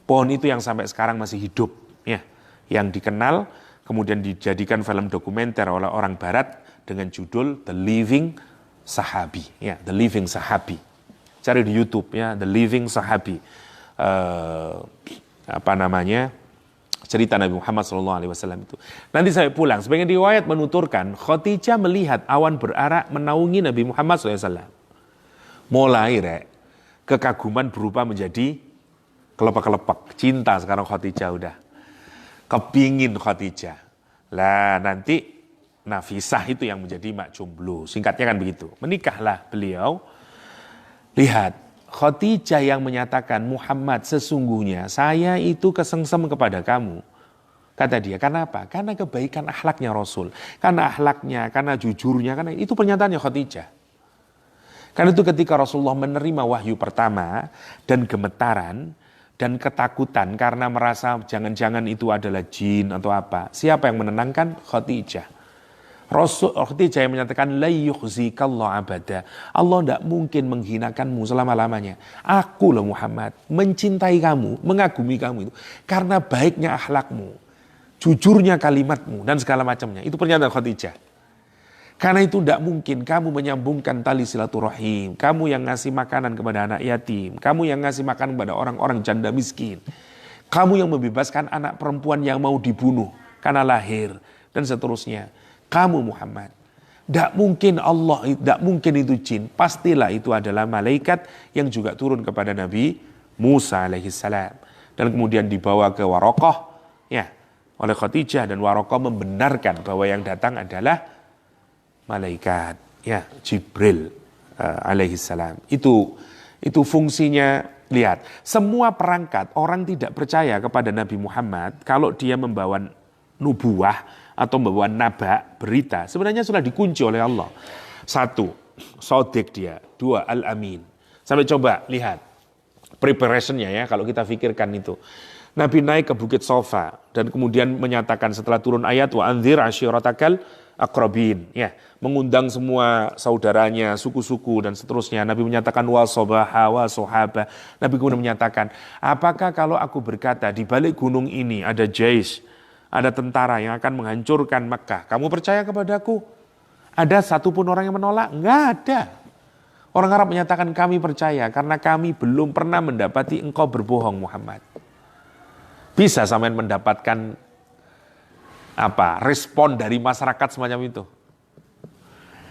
[SPEAKER 1] Pohon itu yang sampai sekarang masih hidup, ya, yang dikenal, kemudian dijadikan film dokumenter oleh orang Barat dengan judul The Living Sahabi, ya, The Living Sahabi. cari di YouTube ya, The Living Sahabi. Cerita Nabi Muhammad SAW itu. Nanti saya pulang, sebagian riwayat menuturkan Khadijah melihat awan berarak menaungi Nabi Muhammad SAW. Mulai kekaguman berubah menjadi kelepek-kelepek. Cinta sekarang Khadijah udah. Kepingin Khadijah. Lah nanti Nafisah itu yang menjadi mak jomblo. Singkatnya kan begitu. Menikahlah beliau. Lihat, Khadijah yang menyatakan, Muhammad sesungguhnya saya itu kesengsem kepada kamu. Kata dia, karena apa? Karena kebaikan akhlaknya Rasul. Karena akhlaknya, karena jujurnya, karena itu pernyataannya Khadijah. Karena itu ketika Rasulullah menerima wahyu pertama dan gemetaran dan ketakutan karena merasa jangan-jangan itu adalah jin atau apa. Siapa yang menenangkan? Khadijah. Khadijah yang menyatakan la yukhzikallahu abada. Allah tidak mungkin menghinakanmu selama-lamanya. Aku loh Muhammad mencintai kamu, mengagumi kamu itu karena baiknya akhlakmu, jujurnya kalimatmu dan segala macamnya. Itu pernyataan Khadijah. Karena itu tidak mungkin kamu menyambungkan tali silaturahim, kamu yang ngasih makanan kepada anak yatim, kamu yang ngasih makan kepada orang-orang janda miskin, kamu yang membebaskan anak perempuan yang mau dibunuh karena lahir dan seterusnya. Kamu Muhammad, tidak mungkin Allah, tidak mungkin itu jin. Pastilah itu adalah malaikat yang juga turun kepada Nabi Musa alaihissalam. Dan kemudian dibawa ke Warokoh ya, oleh Khadijah. Dan Warokoh membenarkan bahwa yang datang adalah malaikat ya, Jibril alaihissalam. Itu fungsinya. Lihat, semua perangkat orang tidak percaya kepada Nabi Muhammad kalau dia membawa nubuah atau membawa naba, berita, sebenarnya sudah dikunci oleh Allah. 1, Shadiq dia. 2, Al-Amin. Sampai coba lihat preparationnya ya, kalau kita pikirkan itu. Nabi naik ke Bukit Sofa dan kemudian menyatakan setelah turun ayat wa anzir asyiratakal aqrabin ya, mengundang semua saudaranya, suku-suku dan seterusnya. Nabi menyatakan wa sobaha wa sohaba. Nabi kemudian menyatakan, apakah kalau aku berkata di balik gunung ini ada jais, ada tentara yang akan menghancurkan Mekah, kamu percaya kepadaku? Ada satupun orang yang menolak? Enggak ada. Orang Arab menyatakan kami percaya karena kami belum pernah mendapati engkau berbohong Muhammad. Bisa sampai mendapatkan respon dari masyarakat semacam itu.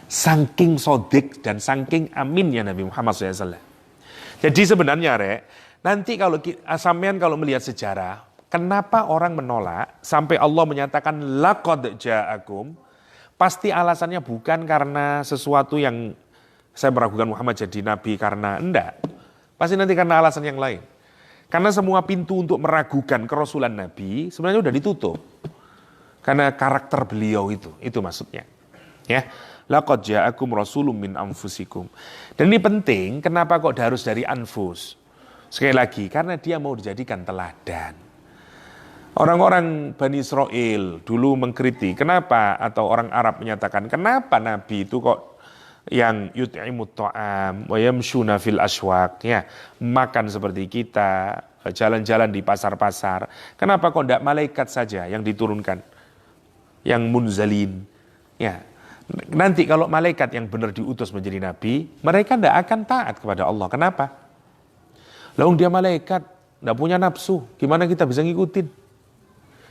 [SPEAKER 1] Saking sodik dan saking aminnya Nabi Muhammad SAW. Jadi sebenarnya nanti kalau sampean kalau melihat sejarah, kenapa orang menolak sampai Allah menyatakan laqad ja'akum? Pasti alasannya bukan karena sesuatu yang saya meragukan Muhammad jadi nabi karena enggak. Pasti nanti karena alasan yang lain. Karena semua pintu untuk meragukan kerasulan nabi sebenarnya sudah ditutup. Karena karakter beliau itu maksudnya. Ya, laqad ja'akum rasulun min anfusikum. Dan ini penting, kenapa kok harus dari anfus? Sekali lagi, karena dia mau dijadikan teladan. Orang-orang Bani Israel dulu mengkritik, kenapa, atau orang Arab menyatakan, kenapa Nabi itu kok yang yut'imut ta'am wa yamshuna fil aswaq, ya, makan seperti kita, jalan-jalan di pasar-pasar. Kenapa kok tidak malaikat saja yang diturunkan, yang munzalin, ya. Nanti kalau malaikat yang benar diutus menjadi nabi, mereka tidak akan taat kepada Allah. Kenapa? Lalu dia malaikat, tidak punya nafsu, gimana kita bisa ngikutin?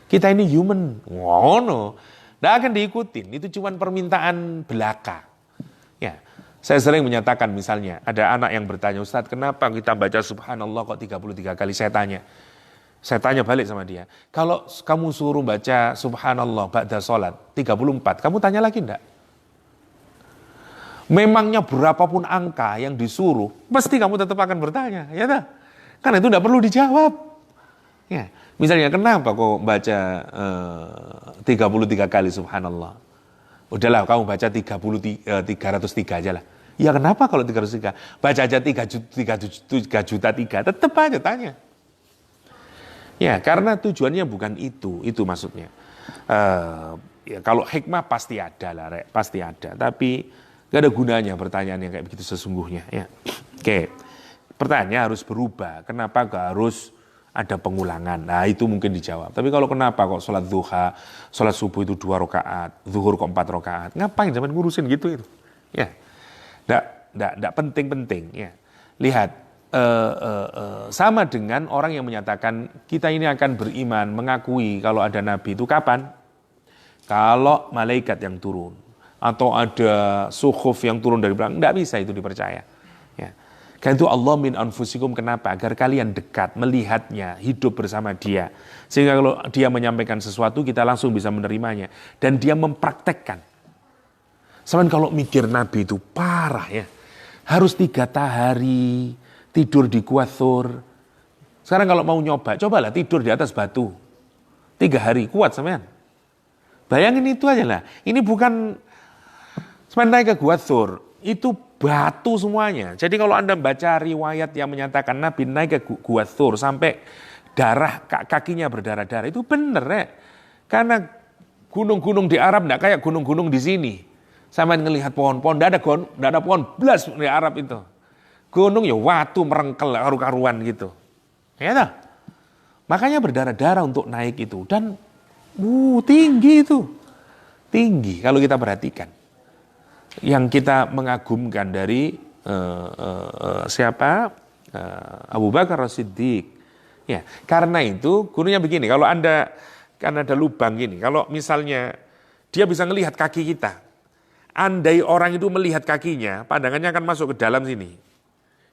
[SPEAKER 1] Kita ini human, ngono, tidak akan diikutin. Itu cuma permintaan belaka. Ya, saya sering menyatakan misalnya ada anak yang bertanya, Ustadz, kenapa kita baca Subhanallah kok 33 kali? Saya tanya balik sama dia, kalau kamu suruh baca Subhanallah ba'da sholat 34, kamu tanya lagi enggak? Memangnya berapapun angka yang disuruh, pasti kamu tetap akan bertanya, ya tak? Karena itu tidak perlu dijawab. Ya. Misalnya kenapa kok baca 33 kali Subhanallah? Udahlah kamu baca 303 aja lah. Ya kenapa kalau 303? Baca aja 3 juta 3, tetap aja tanya. Ya karena tujuannya bukan itu maksudnya. Ya, kalau hikmah pasti ada lah, pasti ada. Tapi gak ada gunanya pertanyaan yang kayak begitu sesungguhnya. Ya. Oke, pertanyaannya harus berubah. Kenapa gak harus ada pengulangan? Nah itu mungkin dijawab. Tapi kalau kenapa kok sholat duha, sholat subuh itu 2 rakaat, zuhur kok 4 rakaat? Ngapain zaman ngurusin gitu itu? Ya, nggak penting-penting. Ya, Lihat, sama dengan orang yang menyatakan kita ini akan beriman, mengakui kalau ada nabi itu kapan? Kalau malaikat yang turun atau ada suhuf yang turun dari belakang, tidak bisa itu dipercaya. Ya. Karena itu Allah min anfusikum, kenapa? Agar kalian dekat, melihatnya, hidup bersama dia. Sehingga kalau dia menyampaikan sesuatu, kita langsung bisa menerimanya. Dan dia mempraktekkan. Sementara kalau mikir Nabi itu parah ya. Harus 3 hari, tidur di Quathur. Sekarang kalau mau nyoba, cobalah tidur di atas batu. 3 hari, kuat sampean. Bayangin itu aja lah. Ini bukan sementara naik ke Quathur. Itu batu semuanya. Jadi kalau Anda baca riwayat yang menyatakan Nabi naik ke Gua Thur sampai darah kakinya berdarah-darah, itu benar ya. Karena gunung-gunung di Arab tidak kayak gunung-gunung di sini. Sampai ngelihat pohon-pohon, tidak ada pohon blas di Arab itu. Gunung ya watu merengkel karu-karuan gitu. Ya tak? Makanya berdarah-darah untuk naik itu. Dan tinggi itu. Tinggi kalau kita perhatikan. Yang kita mengagumkan dari siapa? Abu Bakar As-Siddiq. Ya, karena itu gurunya begini, kalau Anda kan ada lubang gini, kalau misalnya dia bisa melihat kaki kita, andai orang itu melihat kakinya, pandangannya akan masuk ke dalam sini.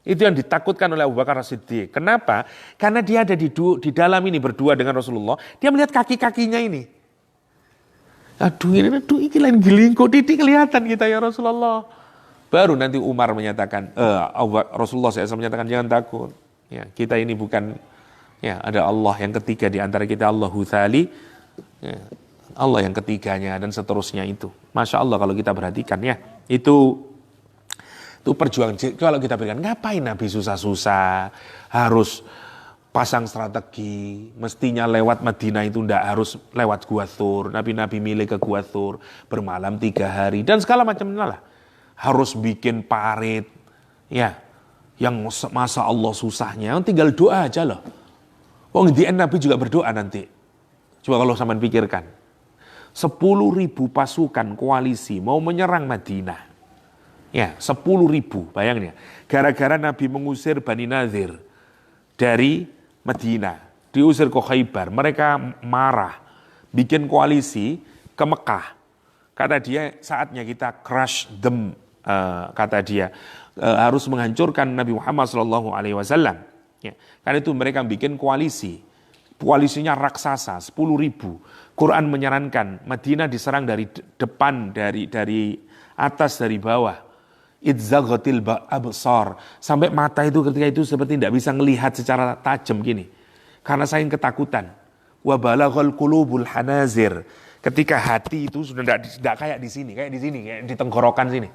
[SPEAKER 1] Itu yang ditakutkan oleh Abu Bakar As-Siddiq. Kenapa? Karena dia ada di dalam ini berdua dengan Rasulullah, dia melihat kaki-kakinya ini. Aduh ini lain giling kok titik kelihatan kita ya Rasulullah. Baru nanti Umar menyatakan, Rasulullah SAW menyatakan jangan takut. Ya, kita ini bukan, ya ada Allah yang ketiga di antara kita, Allahu Tsali, ya, Allah yang ketiganya dan seterusnya itu. Masya Allah kalau kita perhatikan ya, itu perjuangan. Kalau kita berikan, ngapain Nabi susah-susah harus pasang strategi, mestinya lewat Madinah itu ndak harus lewat Gua Thur. Nabi-nabi milih ke Gua Thur, bermalam 3 hari dan segala macamnya lah. Harus bikin parit, ya, yang masa Allah susahnya, tinggal doa aja loh. Di Nabi juga berdoa nanti. Coba kalau sampean pikirkan, 10.000 pasukan koalisi mau menyerang Madinah, ya 10.000, bayangin ya. Gara-gara Nabi mengusir Bani Nadir dari Madinah, diusir ke Khaybar, mereka marah, bikin koalisi ke Mekah. Kata dia, saatnya kita crush them, kata dia, harus menghancurkan Nabi Muhammad SAW. Ya, karena itu mereka bikin koalisinya raksasa, 10.000. Quran menyarankan Madinah diserang dari depan, dari atas, dari bawah. Idzaghatil absar, sampai mata itu ketika itu seperti tidak bisa melihat secara tajam gini karena saking ketakutan. Wa balaghal qulubul hanazir, ketika hati itu sudah tidak kayak di sini kayak di tenggorokan sini,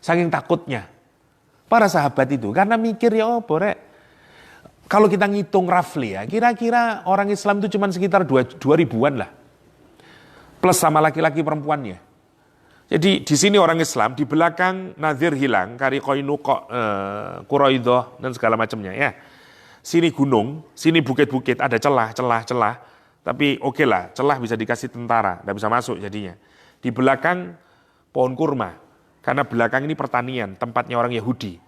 [SPEAKER 1] saking takutnya para sahabat itu. Karena mikir ya kalau kita ngitung roughly ya, kira-kira orang Islam itu cuma sekitar 2.000-an lah, plus sama laki-laki perempuannya. Jadi di sini orang Islam, di belakang Nadir hilang, Kari Koinuko, Quraidah dan segala macamnya ya. Sini gunung, sini bukit-bukit, ada celah. Tapi oke lah, celah bisa dikasih tentara, tidak bisa masuk jadinya. Di belakang pohon kurma, karena belakang ini pertanian, tempatnya orang Yahudi.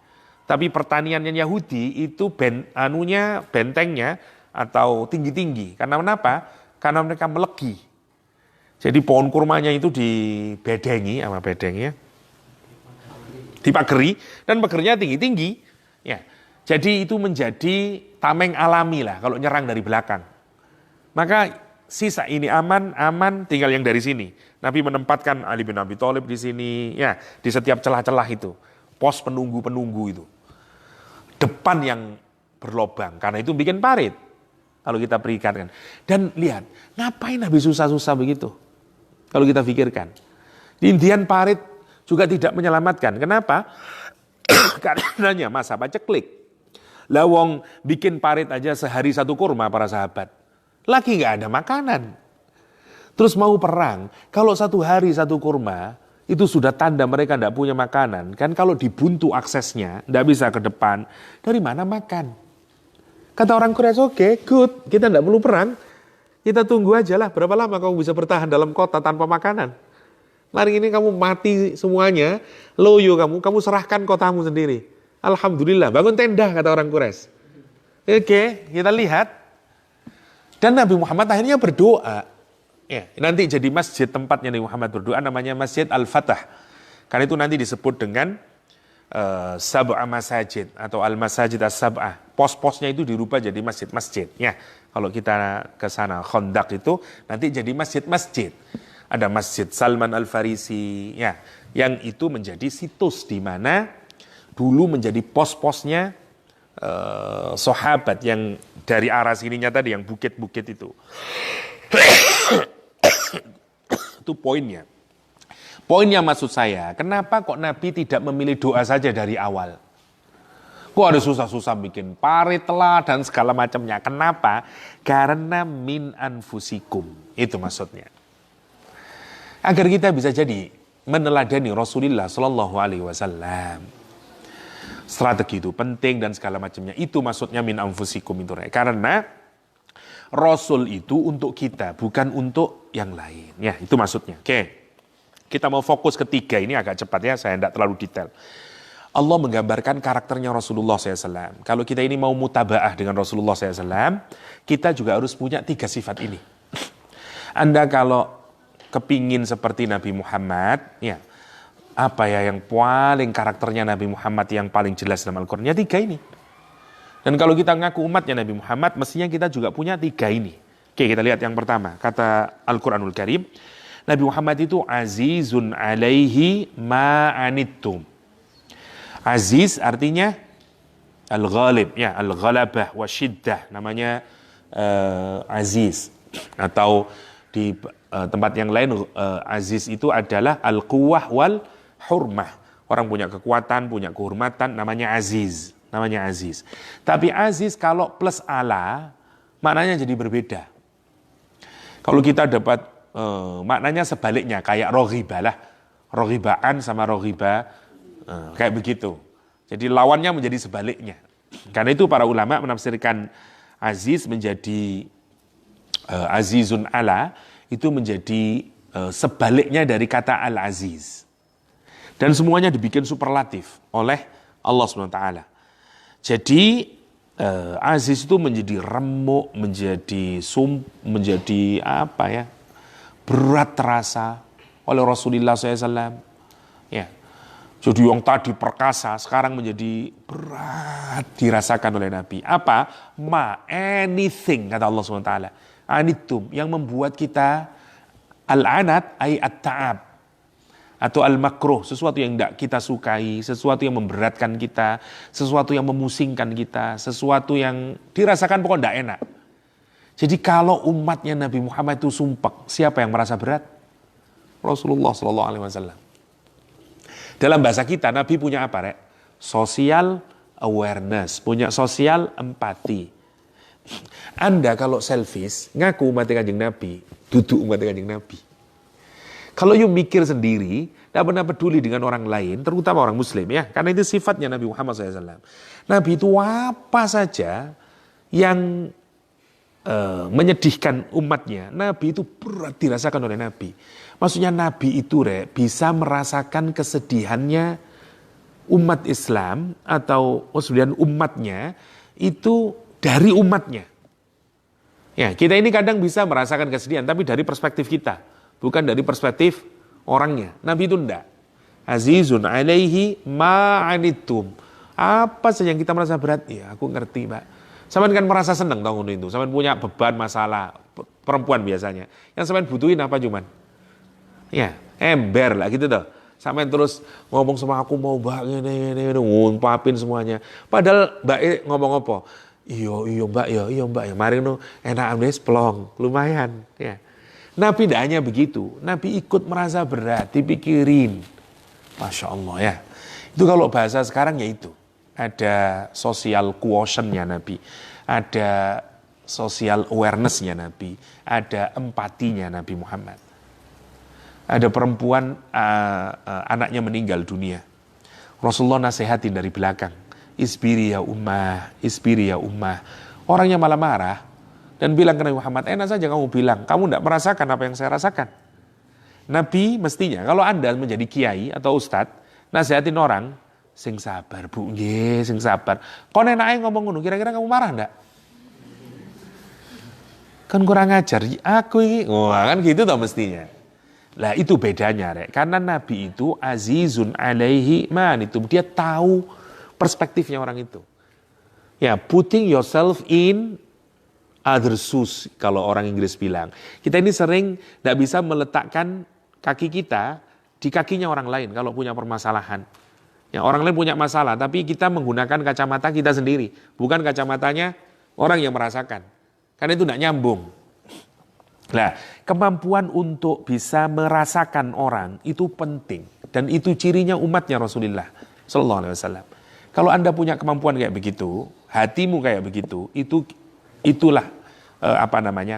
[SPEAKER 1] Tapi pertaniannya Yahudi itu bentengnya atau tinggi-tinggi. Karena kenapa? Karena mereka melegi. Jadi pohon kurmanya itu dibedengi sama bedengnya, dipageri, dan pagernya tinggi-tinggi. Ya, jadi itu menjadi tameng alami lah kalau nyerang dari belakang. Maka sisa ini aman, tinggal yang dari sini. Nabi menempatkan Ali bin Abi Thalib di sini, ya di setiap celah-celah itu, pos penunggu itu, depan yang berlobang, karena itu bikin parit. Kalau kita perikatkan, dan lihat, ngapain Nabi susah-susah begitu? Kalau kita pikirkan, Indian parit juga tidak menyelamatkan. Kenapa? Karenanya masa paceklik. Lawong bikin parit aja sehari 1 kurma para sahabat. Lagi nggak ada makanan. Terus mau perang, kalau 1 hari 1 kurma, itu sudah tanda mereka tidak punya makanan. Kan kalau dibuntu aksesnya, tidak bisa ke depan, dari mana makan? Kata orang Quraisy, oke, good, kita tidak perlu perang. Kita tunggu aja lah, berapa lama kamu bisa bertahan dalam kota tanpa makanan. Hari ini kamu mati semuanya, loyo kamu serahkan kotamu sendiri. Alhamdulillah, bangun tenda kata orang Quraisy. Oke, kita lihat. Dan Nabi Muhammad akhirnya berdoa. Ya, nanti jadi masjid tempatnya Nabi Muhammad berdoa namanya Masjid Al-Fatah. Karena itu nanti disebut dengan Sab'a Masajid atau Al-Masajid As-Sab'ah. Pos-posnya itu dirubah jadi masjid-masjid. Ya, kalau kita ke sana Khandaq itu nanti jadi masjid-masjid. Ada Masjid Salman Al-Farisi, ya, yang itu menjadi situs di mana dulu menjadi pos-posnya sahabat yang dari arah sininya tadi yang bukit-bukit itu. Itu poinnya. Poinnya maksud saya, kenapa kok Nabi tidak memilih doa saja dari awal? Kok ada susah-susah bikin parit lah dan segala macamnya. Kenapa? Karena min anfusikum. Itu maksudnya. Agar kita bisa jadi meneladani Rasulullah Shallallahu Alaihi Wasallam. Strategi itu penting dan segala macamnya. Itu maksudnya min anfusikum itu. Karena Rasul itu untuk kita, bukan untuk yang lain. Ya, itu maksudnya. Oke. Kita mau fokus ketiga, ini agak cepat ya, saya tidak terlalu detail. Allah menggambarkan karakternya Rasulullah SAW. Kalau kita ini mau mutabaah dengan Rasulullah SAW, kita juga harus punya 3 sifat ini. Anda kalau kepingin seperti Nabi Muhammad, ya apa ya yang paling karakternya Nabi Muhammad yang paling jelas dalam Al-Quran? Ya 3 ini. Dan kalau kita ngaku umatnya Nabi Muhammad, mestinya kita juga punya 3 ini. Oke, kita lihat yang pertama. Kata Al-Quranul Karim, Nabi Muhammad itu azizun alaihi ma'anittum. Aziz artinya al-ghalib, ya, al-ghalabah wa syiddah, namanya aziz. Atau di tempat yang lain aziz itu adalah al-quwwah wal hurmah. Orang punya kekuatan, punya kehormatan, namanya aziz. Namanya aziz. Tapi aziz kalau plus ala, maknanya jadi berbeda. Kalau kita dapat maknanya sebaliknya, kayak roghibah lah. Roghibaan sama roghibah, kayak begitu. Jadi lawannya menjadi sebaliknya. Karena itu para ulama menafsirkan aziz menjadi azizun ala, itu menjadi sebaliknya dari kata al-aziz. Dan semuanya dibikin superlatif oleh Allah SWT. Jadi aziz itu menjadi remuk, menjadi apa ya, berat terasa oleh Rasulullah SAW. Ya, jadi yang tadi perkasa sekarang menjadi berat dirasakan oleh Nabi. Apa? Anything kata Allah SWT. Anitum yang membuat kita al-anat ay at-ta'ab atau al-makruh, sesuatu yang tidak kita sukai, sesuatu yang memberatkan kita, sesuatu yang memusingkan kita, sesuatu yang dirasakan pokoknya tidak enak. Jadi kalau umatnya Nabi Muhammad itu sumpek, siapa yang merasa berat? Rasulullah SAW. Dalam bahasa kita, Nabi punya apa, Rek? Social awareness, punya social empati. Anda kalau selfish, ngaku umat Kanjeng Nabi, duduk umat Kanjeng Nabi. Kalau you mikir sendiri, tidak pernah peduli dengan orang lain, terutama orang Muslim ya, karena itu sifatnya Nabi Muhammad SAW. Nabi itu apa saja yang menyedihkan umatnya, Nabi itu berat dirasakan oleh Nabi. Maksudnya Nabi itu bisa merasakan kesedihannya umat Islam atau kemudian umatnya itu dari umatnya. Ya, kita ini kadang bisa merasakan kesedihan, tapi dari perspektif kita, bukan dari perspektif orangnya. Nabi itu enggak. Azizun alaihi ma'anittum. Apa saja yang kita merasa berat, ya aku ngerti, Pak. Sampean kan merasa senang tahun itu. Sampean punya beban masalah perempuan biasanya. Yang sampean butuhin apa cuman? Ya, ember lah gitu tuh. Sampean terus ngomong sama aku mau Mbak ini ngumpapin semuanya. Padahal Mbak ngomong apa? Iya Mbak ya. Mari no enak amnes plong, lumayan ya. Nabi tidak hanya begitu. Nabi ikut merasa berat, dipikirin. Masya Allah ya. Itu kalau bahasa sekarang ya itu. Ada social quotient-nya Nabi, ada social awareness-nya Nabi, ada empatinya Nabi Muhammad. Ada perempuan anaknya meninggal dunia. Rasulullah nasihatin dari belakang, isbiri ya ummah. Orangnya malah marah dan bilang ke Nabi Muhammad, enak saja kamu bilang, kamu tidak merasakan apa yang saya rasakan. Nabi mestinya kalau Anda menjadi kiai atau ustadz, nasihatin orang, Sing sabar, Bu. Nggih, sing sabar. Kon enake ngomong ngono, kira-kira kamu marah ndak? Kan kurang ajar. Aku ini, wah kan gitu toh mestinya. Lah itu bedanya, Rek. Karena Nabi itu azizun alaihi manitum. Dia tahu perspektifnya orang itu. Ya, putting yourself in other shoes, kalau orang Inggris bilang. Kita ini sering tidak bisa meletakkan kaki kita di kakinya orang lain kalau punya permasalahan. Ya, orang lain punya masalah, tapi kita menggunakan kacamata kita sendiri. Bukan kacamatanya orang yang merasakan. Karena itu tidak nyambung. Nah, kemampuan untuk bisa merasakan orang itu penting. Dan itu cirinya umatnya Rasulullah Sallallahu Alaihi Wasallam. Kalau Anda punya kemampuan kayak begitu, hatimu kayak begitu, itulah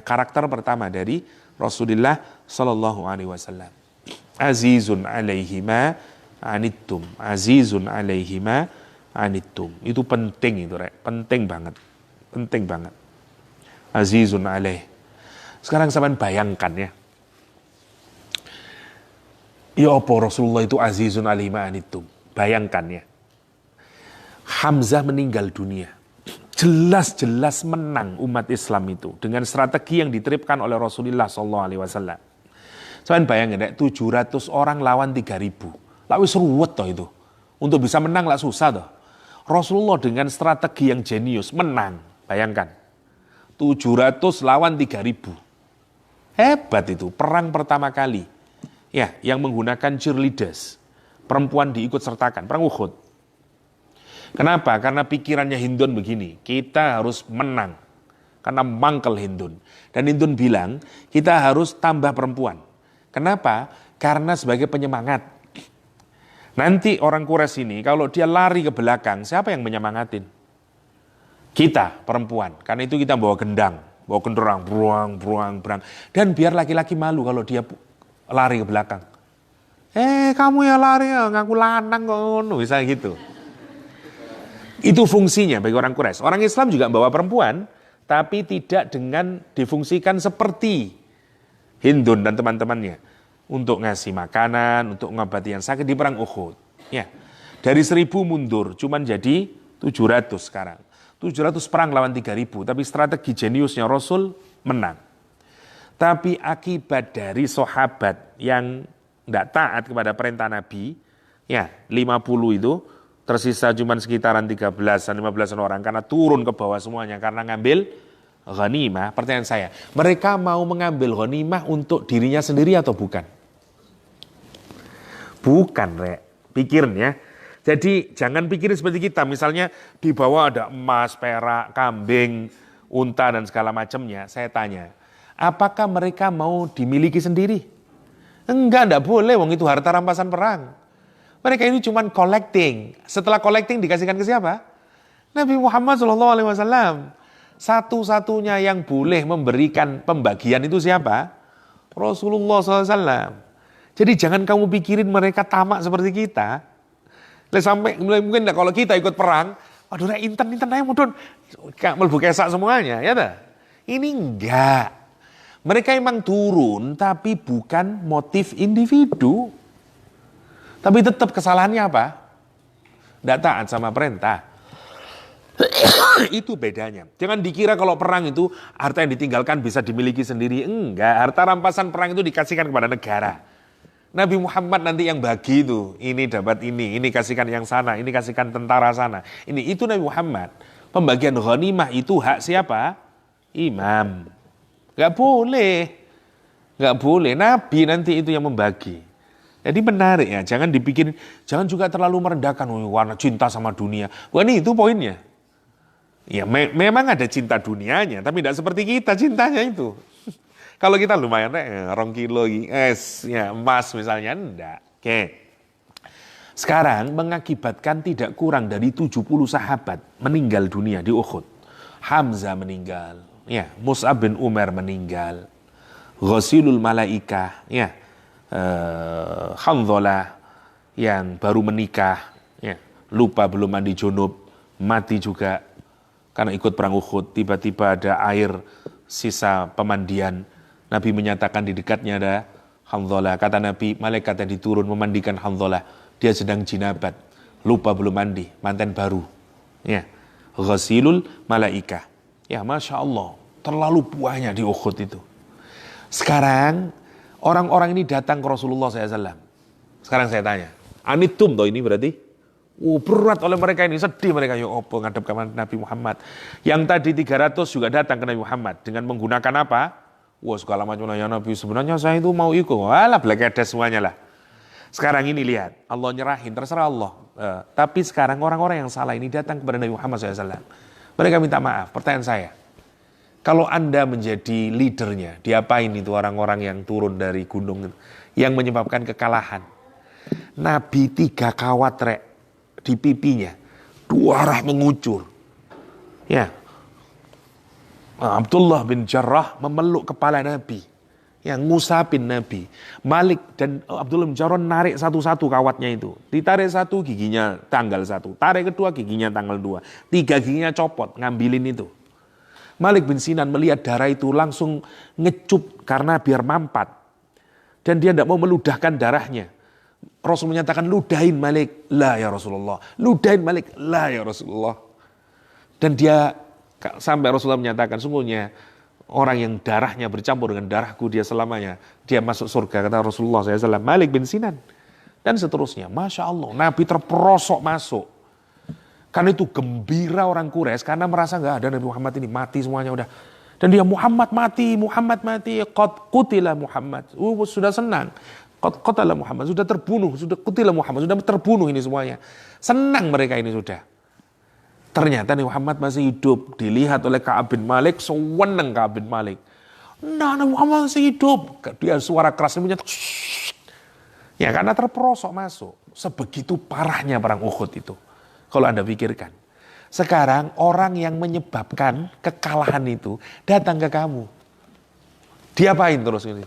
[SPEAKER 1] karakter pertama dari Rasulullah Sallallahu Alaihi Wasallam. Azizun alaihima anittum, azizun alaihima anittum. Itu penting itu, Rek. Penting banget. Penting banget. Azizun alaih. Sekarang sampean bayangkan ya. Ya apa Rasulullah itu azizun alaihima anittum. Bayangkan ya. Hamzah meninggal dunia. Jelas-jelas menang umat Islam itu dengan strategi yang diterapkan oleh Rasulullah SAW. Sampeyan bayangin, 700 orang lawan 3.000. Lah wis ruwet toh itu. Untuk bisa menang lah susah toh. Rasulullah dengan strategi yang jenius menang. Bayangkan. 700 lawan 3.000. Hebat itu, perang pertama kali. Ya, yang menggunakan cheerleaders. Perempuan diikut sertakan, perang Uhud. Kenapa? Karena pikirannya Hindun begini, kita harus menang. Karena mangkel Hindun. Dan Hindun bilang, kita harus tambah perempuan. Kenapa? Karena sebagai penyemangat. Nanti orang Quraisy ini, kalau dia lari ke belakang, siapa yang menyemangatin? Kita, perempuan. Karena itu kita bawa gendang, bawa genderang, bruang. Dan biar laki-laki malu kalau dia lari ke belakang. Kamu ya lari ya, ngaku lanang kok, misalnya gitu. Itu fungsinya bagi orang Quraisy. Orang Islam juga bawa perempuan, tapi tidak dengan difungsikan seperti Hindun dan teman-temannya. Untuk ngasih makanan, untuk ngobati yang sakit di perang Uhud. Ya. Dari 1.000 mundur, cuman jadi 700 sekarang. 700 perang lawan 3.000, tapi strategi jeniusnya Rasul menang. Tapi akibat dari sahabat yang tidak taat kepada perintah Nabi, ya 50 itu, tersisa cuma sekitaran 13-15 orang karena turun ke bawah semuanya karena ngambil ghanimah. Pertanyaan saya, mereka mau mengambil ghanimah untuk dirinya sendiri atau bukan? Bukan, Rek. Pikirin ya. Jadi jangan pikirin seperti kita. Misalnya di bawah ada emas, perak, kambing, unta dan segala macamnya. Saya tanya, apakah mereka mau dimiliki sendiri? Enggak boleh. Wong itu harta rampasan perang. Mereka ini cuma collecting. Setelah collecting dikasihkan ke siapa? Nabi Muhammad SAW. Satu-satunya yang boleh memberikan pembagian itu siapa? Rasulullah SAW. Jadi jangan kamu pikirin mereka tamak seperti kita. Sampai mungkin kalau kita ikut perang, aduh inten aja mudun. Melbu kesak semuanya, ya dah. Ini enggak. Mereka emang turun tapi bukan motif individu. Tapi tetap kesalahannya apa? Tidak taat sama perintah. Itu bedanya. Jangan dikira kalau perang itu harta yang ditinggalkan bisa dimiliki sendiri. Enggak, harta rampasan perang itu dikasihkan kepada negara. Nabi Muhammad nanti yang bagi itu. Ini dapat ini kasihkan yang sana, ini kasihkan tentara sana. Itu Nabi Muhammad. Pembagian ghanimah itu hak siapa? Imam. Enggak boleh. Nabi nanti itu yang membagi. Jadi menarik ya, jangan juga terlalu merendahkan warna cinta sama dunia. Bukan itu poinnya. Ya memang ada cinta dunianya, tapi tidak seperti kita cintanya itu. Kalau kita lumayan 2 kilo ya, emas misalnya, enggak. Oke. Sekarang mengakibatkan tidak kurang dari 70 sahabat meninggal dunia di Uhud. Hamzah meninggal, ya, Mus'ab bin Umar meninggal. Ghasilul Malaikah, ya. Hanzalah yang baru menikah, ya, lupa belum mandi junub, mati juga karena ikut perang Uhud. Tiba-tiba ada air sisa pemandian. Nabi menyatakan di dekatnya ada Hanzalah. Kata Nabi, malaikat yang diturun memandikan Hanzalah. Dia sedang jinabat. Lupa belum mandi, manten baru. Ya, ghasilul malaika. Ya, Masya Allah, terlalu banyak di Uhud itu. Sekarang, orang-orang ini datang ke Rasulullah SAW. Sekarang saya tanya, anitum toh ini berarti? Berat oleh mereka ini, sedih mereka. Ya apa ngadep ke Nabi Muhammad. Yang tadi 300 juga datang ke Nabi Muhammad. Dengan menggunakan apa? Segala macam ya Nabi. Sebenarnya saya itu mau ikut. Walah, blekedes semuanya lah. Sekarang ini lihat, Allah nyerahin, terserah Allah. Tapi sekarang orang-orang yang salah ini datang kepada Nabi Muhammad SAW. Mereka minta maaf. Pertanyaan saya, kalau Anda menjadi leadernya, diapain itu orang-orang yang turun dari gunung yang menyebabkan kekalahan? Nabi 3 kawat di pipinya, 2 arah mengucur. Ya, Abdullah bin Jarrah memeluk kepala Nabi, yang ngusapin Nabi. Malik dan Abdullah bin Jarrah narik satu-satu kawatnya itu. Ditarik 1 giginya tanggal 1, tarik kedua giginya tanggal 2, 3 giginya copot, ngambilin itu. Malik bin Sinan melihat darah itu langsung ngecup karena biar mampat. Dan dia tidak mau meludahkan darahnya. Rasul menyatakan, ludahin Malik. La ya Rasulullah. Ludahin Malik. La ya Rasulullah. Dan dia sampai Rasulullah menyatakan, sungguhnya orang yang darahnya bercampur dengan darahku, dia selamanya, dia masuk surga, kata Rasulullah SAW. Malik bin Sinan. Dan seterusnya. Masya Allah. Nabi terperosok masuk. Karena itu gembira orang Quraisy karena merasa nggak ada Nabi Muhammad ini, mati semuanya udah. Dan dia Muhammad mati, qad qutila Muhammad. Sudah senang. Qad qatala Muhammad, sudah terbunuh, sudah qutila Muhammad, sudah terbunuh ini semuanya. Senang mereka ini sudah. Ternyata Nabi Muhammad masih hidup, dilihat oleh Ka'ab bin Malik, sewenang Ka'ab bin Malik. Nah, Nabi Muhammad masih hidup. Dia suara kerasnya punya. Ya, karena terperosok masuk. Sebegitu parahnya perang Uhud itu. Kalau Anda pikirkan. Sekarang orang yang menyebabkan kekalahan itu datang ke kamu. Diapain terus ini?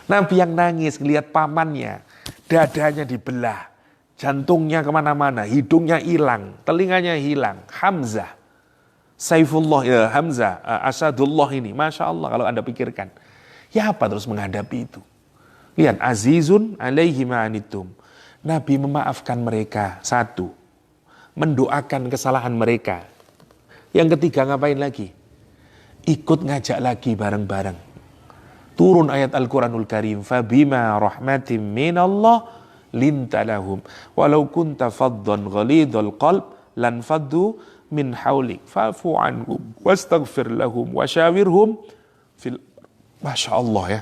[SPEAKER 1] Nabi yang nangis ngelihat pamannya, dadanya dibelah, jantungnya kemana-mana, hidungnya hilang, telinganya hilang. Hamzah, Saifullah, ya Hamzah, Asadullah ini, Masya Allah kalau Anda pikirkan. Ya apa terus menghadapi itu? Lihat, azizun alaihi ma'anitum. Nabi memaafkan mereka, 1. Mendoakan kesalahan mereka. Yang ketiga ngapain lagi? Ikut ngajak lagi bareng-bareng. Turun ayat Al-Quranul Karim. Fabima rahmatim minallah lintalahum. Walau kunta faddan ghalidul qalb lan faddu min hawlik. Fa'fu anhum wastaghfir lahum wasyawirhum fil. Masya Allah ya.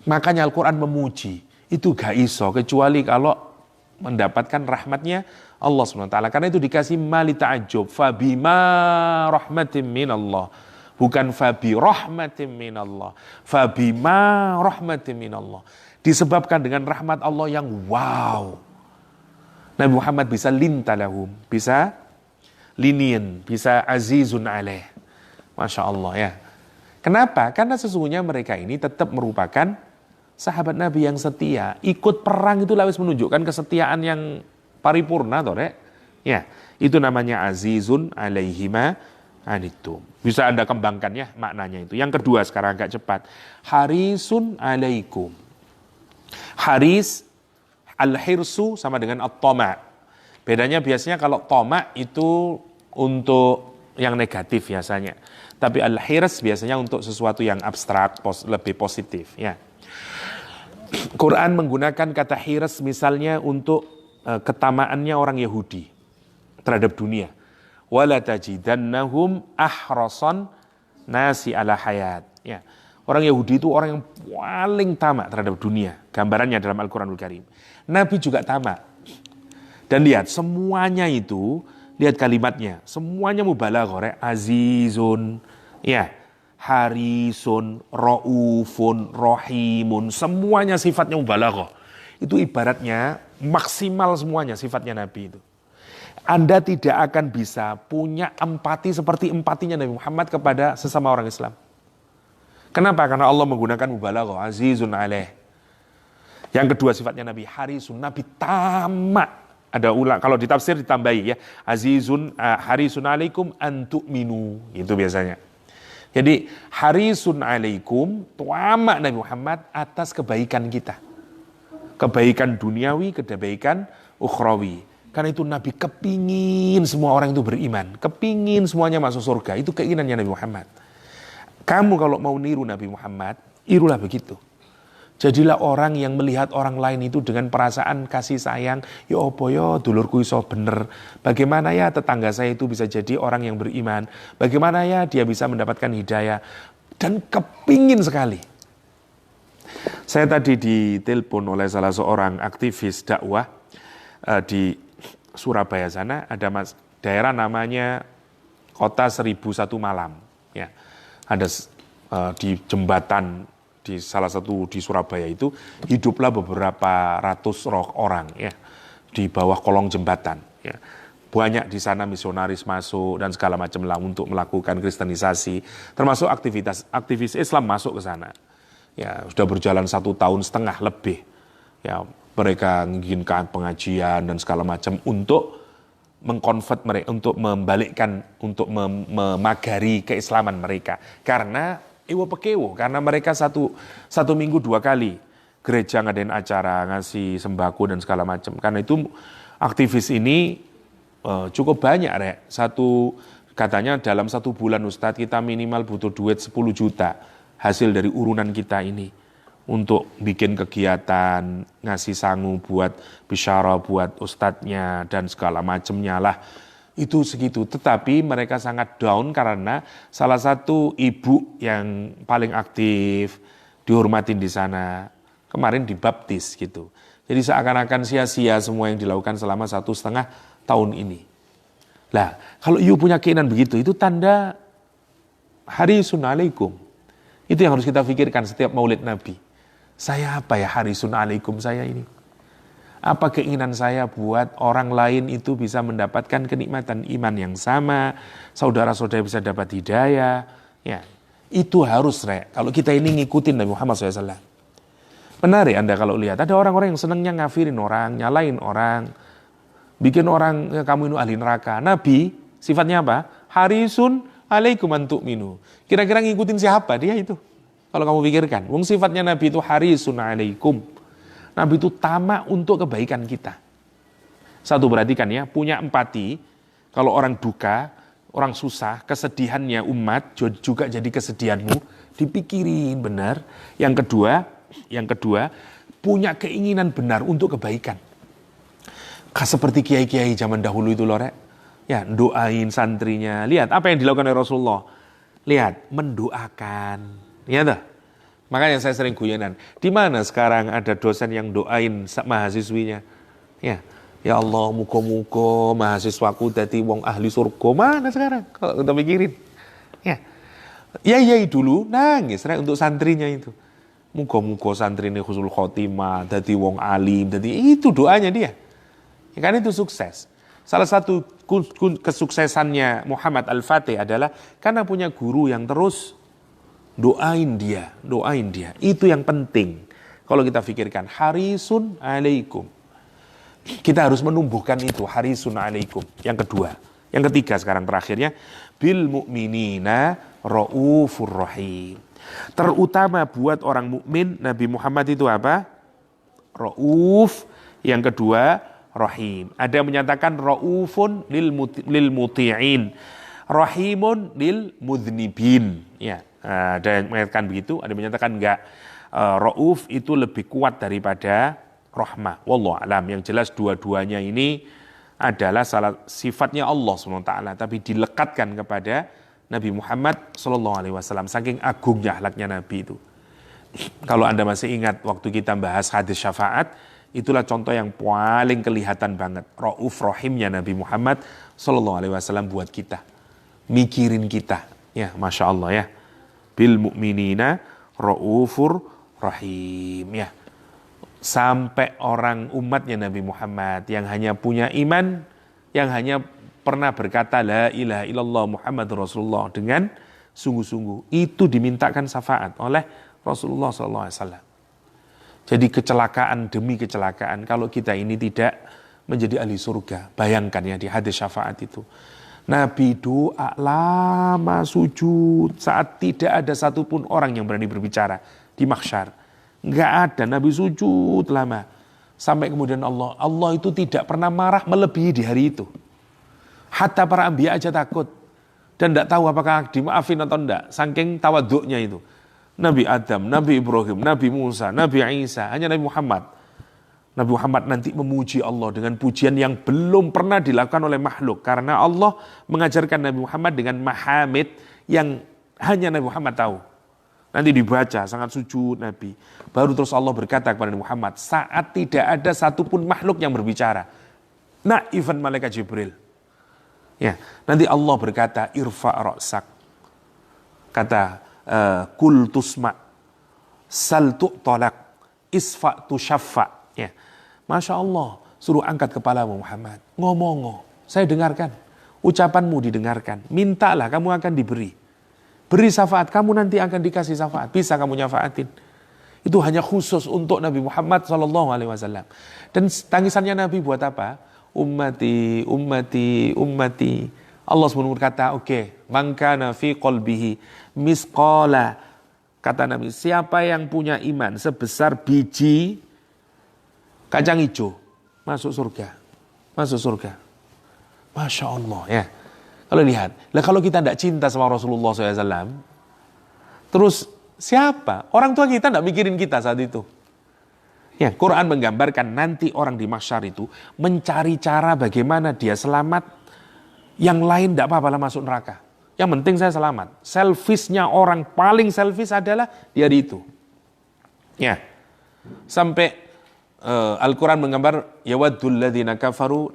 [SPEAKER 1] Makanya Al-Quran memuji. Itu gak iso kecuali kalau mendapatkan rahmatnya Allah SWT. Karena itu dikasih mali ta'ajub. Fabima rahmatim minallah. Bukan fabi rahmatim minallah. Fabima rahmatim minallah. Disebabkan dengan rahmat Allah yang wow. Nabi Muhammad bisa lintalahum. Bisa linien. Bisa azizun alaih. Masya Allah ya. Kenapa? Karena sesungguhnya mereka ini tetap merupakan sahabat Nabi yang setia. Ikut perang itu lawis menunjukkan kesetiaan yang paripurna toh, Rek. Ya, itu namanya azizun alaihima anitum. Bisa Anda kembangkan ya maknanya itu. Yang kedua sekarang agak cepat. Harisun alaikum. Haris, al-hirsu sama dengan at-tama'. Bedanya biasanya kalau tama' itu untuk yang negatif biasanya. Tapi al-hirs biasanya untuk sesuatu yang abstrak, lebih positif ya. Quran menggunakan kata hirs misalnya untuk ketamaannya orang Yahudi terhadap dunia. Wala tajidannahum ahrasan nasi ala hayat. Ya. Orang Yahudi itu orang yang paling tamak terhadap dunia. Gambarannya dalam Al-Quranul Karim. Nabi juga tamak. Dan lihat semuanya itu, lihat kalimatnya, semuanya mubalaghah, azizun, ya, harisun, raufun, rahimun, semuanya sifatnya mubalaghah. Itu ibaratnya maksimal semuanya sifatnya Nabi itu. Anda tidak akan bisa punya empati seperti empatinya Nabi Muhammad kepada sesama orang Islam. Kenapa? Karena Allah menggunakan mubalaghah, azizun alaih. Yang kedua sifatnya Nabi harisun, Nabi tamak. Ada ulang, kalau ditafsir ditambahi ya, azizun harisun alaikum antu'minu, itu biasanya. Jadi harisun alaikum, tamak Nabi Muhammad atas kebaikan kita. Kebaikan duniawi, kebaikan ukhrawi. Karena itu Nabi kepingin semua orang itu beriman. Kepingin semuanya masuk surga. Itu keinginannya Nabi Muhammad. Kamu kalau mau niru Nabi Muhammad, irulah begitu. Jadilah orang yang melihat orang lain itu dengan perasaan kasih sayang. Ya apa ya dulurku iso bener. Bagaimana ya tetangga saya itu bisa jadi orang yang beriman. Bagaimana ya dia bisa mendapatkan hidayah. Dan kepingin sekali. Saya tadi ditelepon oleh salah seorang aktivis dakwah di Surabaya sana. Ada daerah namanya Kota 1001 Malam. Ya, ada di jembatan di salah satu di Surabaya itu hiduplah beberapa ratus orang ya di bawah kolong jembatan ya. Banyak di sana misionaris masuk dan segala macam lah untuk melakukan kristenisasi, termasuk aktivis Islam masuk ke sana. Ya, sudah berjalan 1,5 tahun lebih. Ya, mereka menginginkan pengajian dan segala macam untuk mengkonvert mereka, untuk membalikkan, untuk memagari keislaman mereka. Karena karena mereka satu minggu 2 kali gereja ngadain acara, ngasih sembako dan segala macam. Karena itu aktivis ini cukup banyak, Rek. Katanya dalam 1 bulan Ustadz kita minimal butuh duit 10 juta hasil dari urunan kita ini untuk bikin kegiatan, ngasih sangu buat bisyara buat ustadznya dan segala macamnya lah. Itu segitu, tetapi mereka sangat down karena salah satu ibu yang paling aktif, dihormatin di sana, kemarin dibaptis gitu. Jadi seakan-akan sia-sia semua yang dilakukan selama 1,5 tahun ini. Lah, kalau you punya keinginan begitu, itu tanda harisun alaikum. Itu yang harus kita pikirkan setiap maulid Nabi. Saya apa ya harisun alaikum saya ini? Apa keinginan saya buat orang lain itu bisa mendapatkan kenikmatan iman yang sama, saudara-saudara bisa dapat hidayah. Ya, itu harus, Rek. Kalau kita ini ngikutin Nabi Muhammad SAW. Menarik Anda kalau lihat, ada orang-orang yang senangnya ngafirin orang, nyalain orang, bikin orang, ya, kamu ini ahli neraka. Nabi, sifatnya apa? Harisun alaikum an tu'minu. Kira-kira ngikutin siapa dia itu? Kalau kamu pikirkan, wong sifatnya Nabi itu harisun alaikum. Nabi itu tamak untuk kebaikan kita. Satu, perhatikan ya, punya empati. Kalau orang duka, orang susah, kesedihannya umat juga jadi kesedihanmu, dipikirin benar. Yang kedua, punya keinginan benar untuk kebaikan. Seperti kiai-kiai zaman dahulu itu loh, Rek. Ya, doain santrinya. Lihat apa yang dilakukan oleh Rasulullah. Lihat, mendoakan. Ya dah. Makanya saya sering guyonan, di mana sekarang ada dosen yang doain mahasiswinya? Ya Allah, muga-muga mahasiswaku dadi wong ahli surga. Mana sekarang? Kalau kita pikirin. Ya dulu nangis untuk santrinya itu. Muga-muga santrinya husnul khotimah, dadi wong alim, itu doanya dia. Ya kan itu sukses. Salah satu kesuksesannya Muhammad Al-Fatih adalah karena punya guru yang terus doain dia. Itu yang penting. Kalau kita pikirkan, harisun alaikum. Kita harus menumbuhkan itu, harisun alaikum. Yang kedua. Yang ketiga sekarang terakhirnya, bil mu'minina ra'ufur rahim. Terutama buat orang mukmin, Nabi Muhammad itu apa? Ra'uf. Yang kedua, rahim. Ada yang menyatakan ra'ufun lil muti'in. Rahimun lil mudhnibin. Ya. Ada yang mengatakan begitu, ada yang menyatakan enggak. Ra'uf itu lebih kuat daripada rahmah. Wallahu alam. Yang jelas dua-duanya ini adalah salah sifatnya Allah SWT, tapi dilekatkan kepada Nabi Muhammad SAW. Saking agungnya akhlaknya Nabi itu. Kalau Anda masih ingat waktu kita bahas hadis syafaat, itulah contoh yang paling kelihatan banget. Ra'uf rahimnya Nabi Muhammad SAW buat kita. Mikirin kita. Ya, Masya Allah ya. Bil mu'minina ra'ufur rahim. Ya. Sampai orang umatnya Nabi Muhammad yang hanya punya iman, yang hanya pernah berkata la ilaha illallah Muhammad Rasulullah dengan sungguh-sungguh, itu dimintakan syafaat oleh Rasulullah SAW. Jadi kecelakaan demi kecelakaan kalau kita ini tidak menjadi ahli surga. Bayangkan ya di hadis syafaat itu. Nabi doa lama sujud saat tidak ada satupun orang yang berani berbicara di mahsyar. Enggak ada, Nabi sujud lama. Sampai kemudian Allah itu tidak pernah marah melebihi di hari itu. Hatta para anbiya aja takut. Dan tidak tahu apakah dimaafin atau tidak. Saking tawaduknya itu. Nabi Adam, Nabi Ibrahim, Nabi Musa, Nabi Isa, hanya Nabi Muhammad. Nabi Muhammad nanti memuji Allah dengan pujian yang belum pernah dilakukan oleh makhluk. Karena Allah mengajarkan Nabi Muhammad dengan mahamid yang hanya Nabi Muhammad tahu. Nanti dibaca, sangat sujud Nabi. Baru terus Allah berkata kepada Nabi Muhammad, saat tidak ada satupun makhluk yang berbicara. Nah, even malaikat Jibril. Ya, nanti Allah berkata, irfa' ra'sak. Kata, kul tusma' sal tu'tolak isfa' tu syaffa'. Ya. Masya Allah, suruh angkat kepalamu Muhammad. Ngomong, saya dengarkan. Ucapanmu didengarkan. Mintalah, kamu akan diberi. Beri syafaat, kamu nanti akan dikasih syafaat. Bisa kamu nyafaatin. Itu hanya khusus untuk Nabi Muhammad SAW. Dan tangisannya Nabi buat apa? Ummati, ummati, ummati. Allah SWT berkata, oke, man kana fi qalbihi misqala. Kata Nabi, siapa yang punya iman sebesar biji kacang hijau, masuk surga. Masuk surga. Masya Allah ya. Kalau lihat, kalau kita tidak cinta sama Rasulullah SAW, terus siapa? Orang tua kita tidak mikirin kita saat itu. Ya, Quran menggambarkan nanti orang di mahsyar itu mencari cara bagaimana dia selamat. Yang lain tidak apa-apa masuk neraka. Yang penting saya selamat. Selfishnya orang paling selfish adalah di hari itu. Ya, sampai Al-Quran menggambar yawaddul ladzina kafaru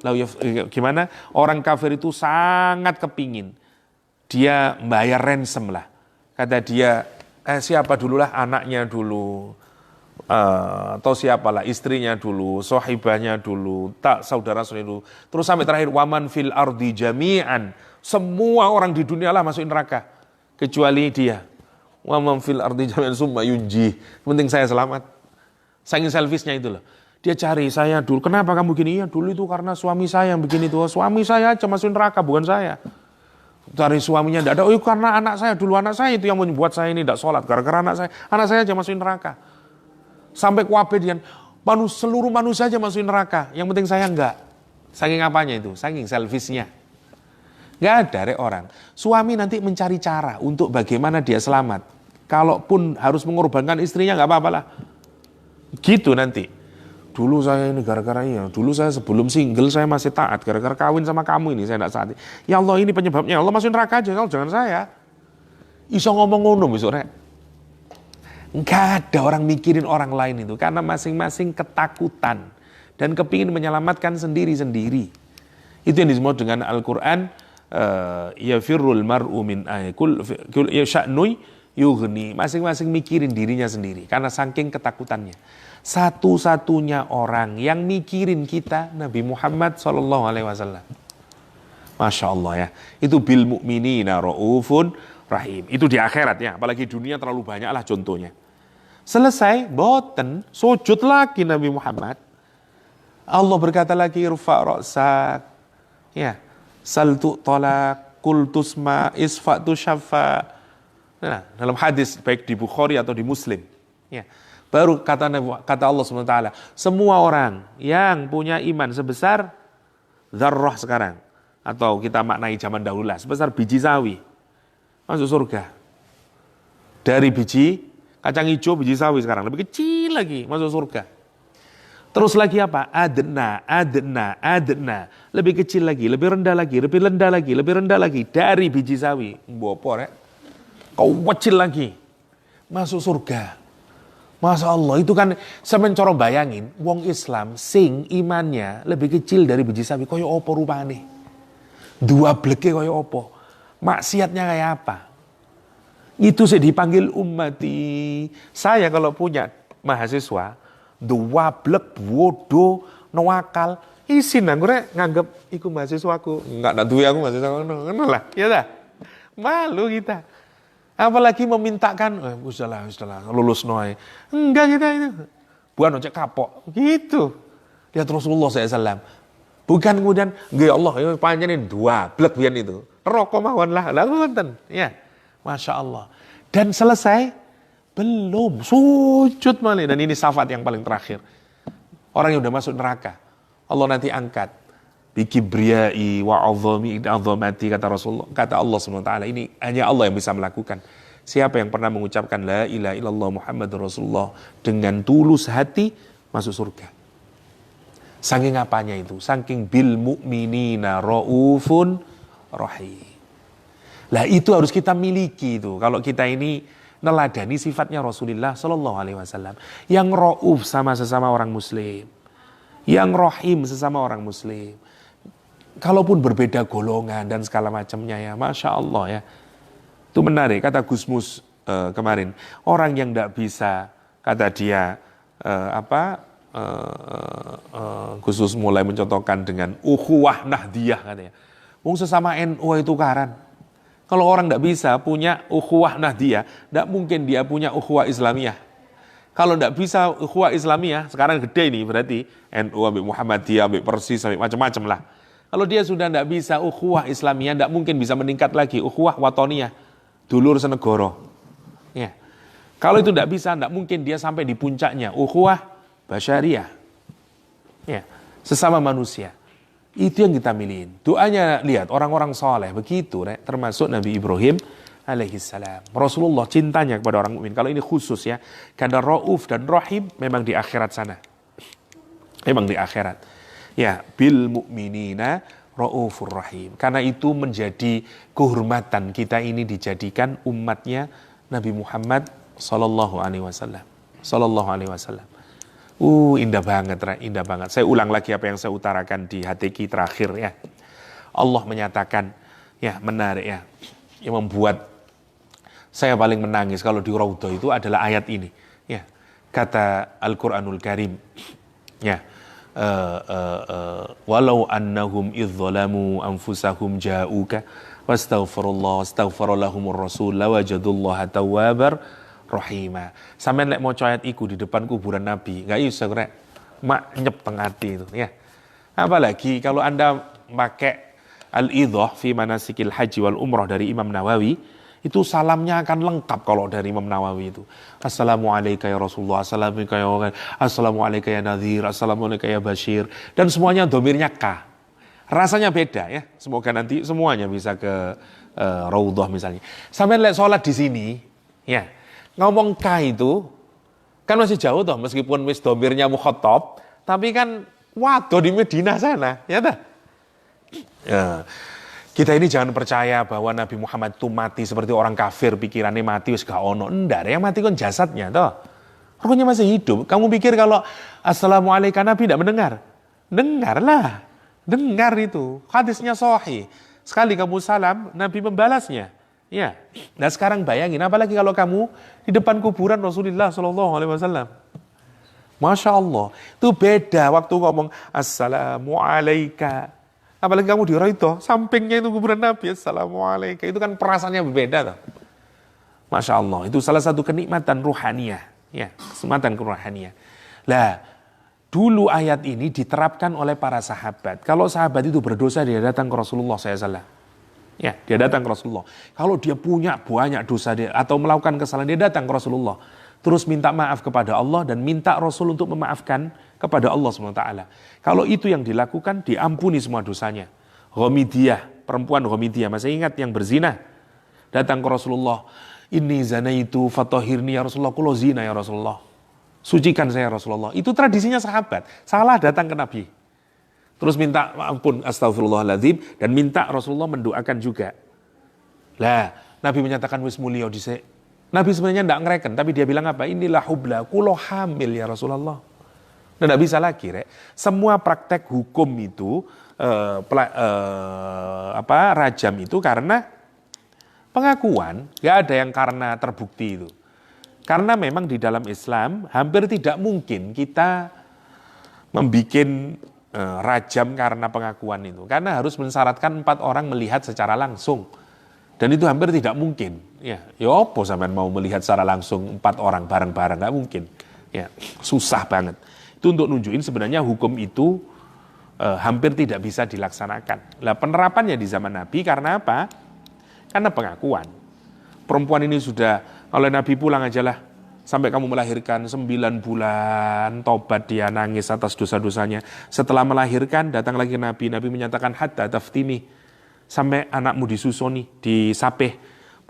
[SPEAKER 1] gimana orang kafir itu sangat kepingin dia bayar ransom lah, kata dia siapa dululah anaknya dulu atau siapalah istrinya dulu, sohibahnya dulu, tak saudara dulu, terus sampai terakhir waman fil ardi jami'an, semua orang di dunia lah masukin neraka kecuali dia. Waman fil ardi jami'an summa yunji, penting saya selamat. Saking selfishnya itu loh. Dia cari saya dulu. Kenapa kamu gini? Ya dulu itu karena suami saya yang begini tuh. Suami saya aja masukin neraka, bukan saya. Cari suaminya tidak ada. Oh karena anak saya dulu. Anak saya itu yang membuat saya ini tidak sholat. Gara-gara anak saya aja masukin neraka. Sampai kuabedian. Seluruh manusia aja masukin neraka. Yang penting saya enggak. Saking apanya itu? Saking selfishnya. Enggak ada orang. Suami nanti mencari cara untuk bagaimana dia selamat. Kalaupun harus mengorbankan istrinya enggak apa-apa lah. Gitu nanti. Dulu saya ini gara-gara dulu saya sebelum single saya masih taat, gara-gara kawin sama kamu ini saya tidak taat. Ya Allah ini penyebabnya, ya Allah masukin neraka aja, jangan saya. Iso ngomong ngono besok rek. Enggak ada orang mikirin orang lain itu, karena masing-masing ketakutan dan kepingin menyelamatkan sendiri-sendiri. Itu yang disebut dengan Al-Quran, yafirrul mar'u min kul sya'nui yughni, masing-masing mikirin dirinya sendiri karena saking ketakutannya. Satu-satunya orang yang mikirin kita Nabi Muhammad SAW. Masya Allah ya. Itu bil mu'minina ra'ufun rahim. Itu di akhirat ya. Apalagi dunia terlalu banyak lah contohnya. Selesai, boten, sujud lagi Nabi Muhammad. Allah berkata lagi, irfa' ra'sak. Ya. Saltu tolak, kultusma, isfa'tu syafa'. Nah, dalam hadis baik di Bukhari atau di Muslim. Ya. Baru kata Allah SWT, semua orang yang punya iman sebesar dzarrah sekarang, atau kita maknai zaman dahulu lah, sebesar biji sawi, masuk surga. Dari biji kacang hijau, biji sawi sekarang, lebih kecil lagi, masuk surga. Terus lagi apa? Adna. Lebih kecil lagi, lebih rendah lagi, lebih rendah lagi, lebih rendah lagi. Dari biji sawi, mbopor ya. Kau kecil lagi, masuk surga. Masya Allah, itu kan saya mencorong bayangin, wong Islam sing imannya lebih kecil dari biji sawi, kaya opo rupane. Dua bleke kaya opo. Maksiatnya kayak apa? Itu saya dipanggil ummati. Saya kalau punya mahasiswa, dua blek, bodoh, nawakal, isin aku nganggep iku mahasiswaku. Enggak, duwe aku mahasiswa ngono lah, ya dah. Malu kita. Apalagi memintakan, sudahlah, lulus noy. Enggak kita itu. Bukan ojek kapok. Gitu. Lihat Rasulullah SAW. Bukan kemudian, ya Allah, panjangin dua blek biar itu. Rokok mawon lah. Lalu ya. Masya Allah. Dan selesai, belum. Sujud malah. Dan ini syafaat yang paling terakhir. Orang yang udah masuk neraka, Allah nanti angkat. Bikibriyai wa azamati, kata Rasulullah, kata Allah SWT, ini hanya Allah yang bisa melakukan. Siapa yang pernah mengucapkan la ilaha illallah Muhammadur Rasulullah dengan tulus hati, masuk surga. Saking apanya itu? Saking bil mu'minina raufun rahim. Lah itu harus kita miliki itu. Kalau kita ini neladani sifatnya Rasulullah Sallallahu Alaihi Wasallam, yang rauf sama sesama orang Muslim, yang rahim sesama orang Muslim. Kalaupun berbeda golongan dan segala macamnya ya, masya Allah ya. Itu menarik kata Gusmus kemarin. Orang yang tidak bisa, kata dia Gusmus mulai mencontohkan dengan ukhuwah nahdiyah katanya. Wong sesama NU itu karan. Kalau orang tidak bisa punya ukhuwah nahdiyah, tidak mungkin dia punya ukhuwah Islamiyah. Kalau tidak bisa ukhuwah Islamiyah, sekarang gede ini berarti NU ambil Muhammadiyah, ambil Persis, ambil macam-macam lah. Kalau dia sudah tidak bisa ukhuwah Islamiyah, tidak mungkin bisa meningkat lagi ukhuwah watoniyah, dulur senegoro. Ya. Kalau itu tidak bisa, tidak mungkin dia sampai di puncaknya ukhuwah basyariyah. Ya. Sesama manusia. Itu yang kita milihin. Doanya lihat orang-orang soleh begitu, termasuk Nabi Ibrahim alaihissalam. Rasulullah cintanya kepada orang mukmin. Kalau ini khusus ya, karena rauf dan rahim memang di akhirat sana. Memang di akhirat. Ya, bil mu'minina raufur rahim. Karena itu menjadi kehormatan kita ini dijadikan umatnya Nabi Muhammad sallallahu alaihi wasallam. Sallallahu alaihi wasallam. Indah banget, indah banget. Saya ulang lagi apa yang saya utarakan di HTQ terakhir ya. Allah menyatakan, ya menarik ya, yang membuat saya paling menangis kalau di Raudhah itu adalah ayat ini. Ya, kata Al-Quranul Karim, ya, walau annahum idzalamu anfusahum ja'uka wastaghfirullah wastaghfarallahumur rasul lawajadullaha tawwabar rahimah. Sampeyan lek maca ayat iku di depan kuburan Nabi, enggak iso rek. Mak nyep tengati itu ya. Apalagi kalau Anda pakai al-idhah fi manasikil haji wal umrah dari Imam Nawawi, itu salamnya akan lengkap kalau dari Imam Nawawi itu. Assalamualaikum ya Rasulullah, assalamualaikum ya Nadhir, assalamualaikum ya Bashir, dan semuanya domirnya K. Rasanya beda ya. Semoga nanti semuanya bisa ke Raudhah misalnya. Sampeyan lek salat di sini, ya. Ngomong K itu kan masih jauh toh, meskipun wis domirnya mukhatab, tapi kan waduh di Madinah sana, ya dah. Ya. Kita ini jangan percaya bahwa Nabi Muhammad itu mati seperti orang kafir, pikirannya mati wis gak ono. Enggak, yang mati kan jasadnya toh. Rohnya masih hidup. Kamu pikir kalau assalamualaikum Nabi tidak mendengar? Dengarlah. Dengar itu. Hadisnya sahih. Sekali kamu salam, Nabi membalasnya. Ya. Nah sekarang bayangin, apalagi kalau kamu di depan kuburan Rasulullah SAW. Masya Allah. Itu beda waktu ngomong assalamualaikum. Apalagi kamu di Raudhah, sampingnya itu kuburan Nabi. Assalamualaikum. Itu kan perasaannya berbeda. Toh. Masya Allah. Itu salah satu kenikmatan ruhaniyah. Ya, kenikmatan ruhaniyah. Lah, dulu ayat ini diterapkan oleh para sahabat. Kalau sahabat itu berdosa, dia datang ke Rasulullah SAW. Ya, dia datang ke Rasulullah. Kalau dia punya banyak dosa atau melakukan kesalahan, dia datang ke Rasulullah. Terus minta maaf kepada Allah dan minta Rasul untuk memaafkan kepada Allah SWT. Kalau itu yang dilakukan, diampuni semua dosanya. Ghamidiyah, perempuan Ghamidiyah, masih ingat yang berzina? Datang ke Rasulullah. Inni zanaitu fatahhirni ya Rasulullah, kulo zina ya Rasulullah. Sucikan saya ya Rasulullah. Itu tradisinya sahabat. Salah datang ke Nabi. Terus minta ampun, astagfirullahaladzim, dan minta Rasulullah mendoakan juga. Lah, Nabi menyatakan wis mulya dhisik. Nabi sebenarnya tidak ngereken, tapi dia bilang apa? Inilah hubla, kulo hamil ya Rasulullah. Dan tidak bisa lagi, rek. Semua praktek hukum itu, rajam itu karena pengakuan, nggak ada yang karena terbukti itu. Karena memang di dalam Islam hampir tidak mungkin kita membuat rajam karena pengakuan itu. Karena harus mensyaratkan 4 orang melihat secara langsung. Dan itu hampir tidak mungkin. Ya apa sampean mau melihat secara langsung 4 orang bareng-bareng, nggak mungkin. Ya, susah banget. Itu untuk nunjukin sebenarnya hukum itu hampir tidak bisa dilaksanakan. Lah penerapannya di zaman Nabi karena apa? Karena pengakuan. Perempuan ini sudah, kalau Nabi pulang aja lah, sampai kamu melahirkan 9 bulan, tobat dia nangis atas dosa-dosanya. Setelah melahirkan, datang lagi Nabi menyatakan hatta taftini, sampai anakmu disusuni, disapih.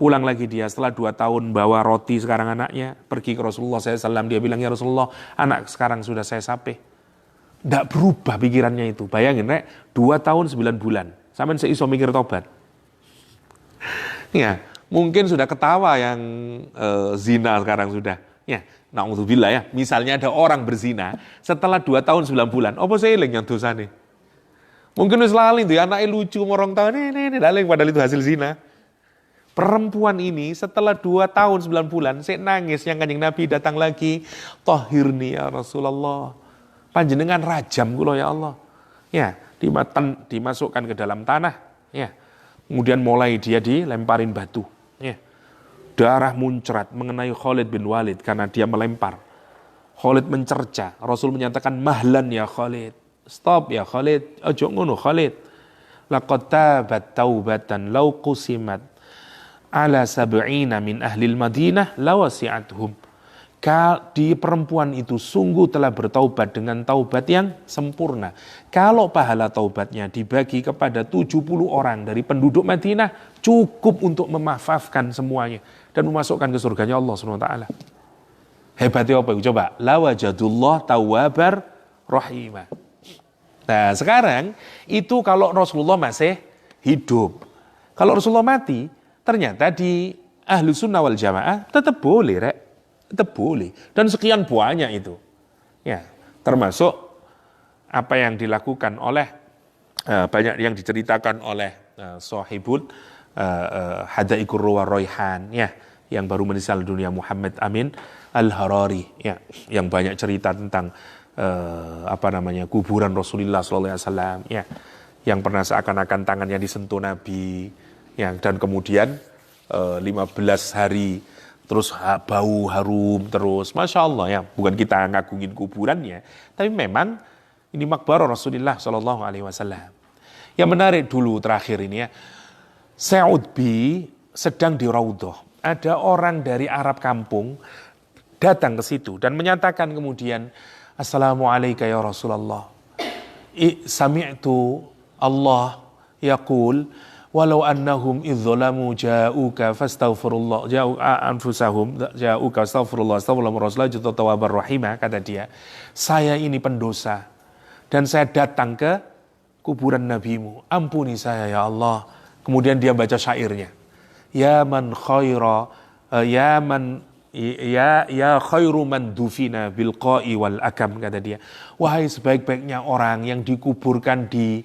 [SPEAKER 1] Pulang lagi dia setelah 2 tahun bawa roti sekarang anaknya, pergi ke Rasulullah SAW, dia bilang, ya Rasulullah, anak sekarang sudah saya sapih. Tidak berubah pikirannya itu. Bayangin, 2 tahun 9 bulan, sampai seiso mikir tobat. Ya, mungkin sudah ketawa yang zina sekarang sudah. Ya, na'udzubillah ya. Misalnya ada orang berzina setelah 2 tahun 9 bulan. Apa saya eling yang dosa nih? Mungkin wis lali tuh anaknya lucu ngorong tahun ini daling padahal itu hasil zina. Perempuan ini setelah 2 tahun 9 bulan saya nangis yang Kanjeng Nabi datang lagi. Tahhirni ya Rasulullah. Panjenengan rajam kula ya Allah. Ya, dimasukkan ke dalam tanah. Ya. Kemudian mulai dia dilemparin batu. Ya. Darah muncrat mengenai Khalid bin Walid karena dia melempar. Khalid mencerca. Rasul menyatakan mahlan ya Khalid. Stop ya Khalid. Ojo ngono Khalid. Laqad tabat taubatan law qusimat ala sab'ina min ahlil Madinah lawasi'athum. Di perempuan itu sungguh telah bertaubat dengan taubat yang sempurna. Kalau pahala taubatnya dibagi kepada 70 orang dari penduduk Madinah, cukup untuk memaafkan semuanya dan memasukkan ke surganya Allah SWT. Hebatnya apa? Coba. Lawajadullah tawwabar rahimah. Nah sekarang itu kalau Rasulullah masih hidup. Kalau Rasulullah mati, ternyata di ahlu sunnah wal jamaah tetap boleh, Rek. Tetap boleh. Dan sekian banyak itu. Ya, termasuk apa yang dilakukan oleh banyak yang diceritakan oleh sahibul Hadaiqur Ruwa Raihan, ya, yang baru meninggal dunia, Muhammad Amin Al-Harari, ya, yang banyak cerita tentang kuburan Rasulullah SAW, ya, yang pernah seakan-akan tangannya disentuh Nabi, ya, dan kemudian 15 hari terus bau harum terus, Masya Allah ya, bukan kita ngagungin kuburannya, tapi memang ini makbarah Rasulullah SAW. Yang menarik dulu terakhir ini ya, Sa'udbi sedang di Raudhah, ada orang dari Arab kampung datang ke situ dan menyatakan kemudian, Assalamualaikum ya Rasulullah, sami'tu Allah yaqul walau annahum idzalamu ja'uka fastaghfirullah ja'u anfusahum ja'uka astaghfirullah rasulullah jalla tawwabar rahimah, kata dia, saya ini pendosa dan saya datang ke kuburan nabimu, ampuni saya ya Allah. Kemudian dia baca syairnya, ya man khaira ya man ya khairu man dufina bil qa'i wal akam, kata dia, wahai sebaik-baiknya orang yang dikuburkan di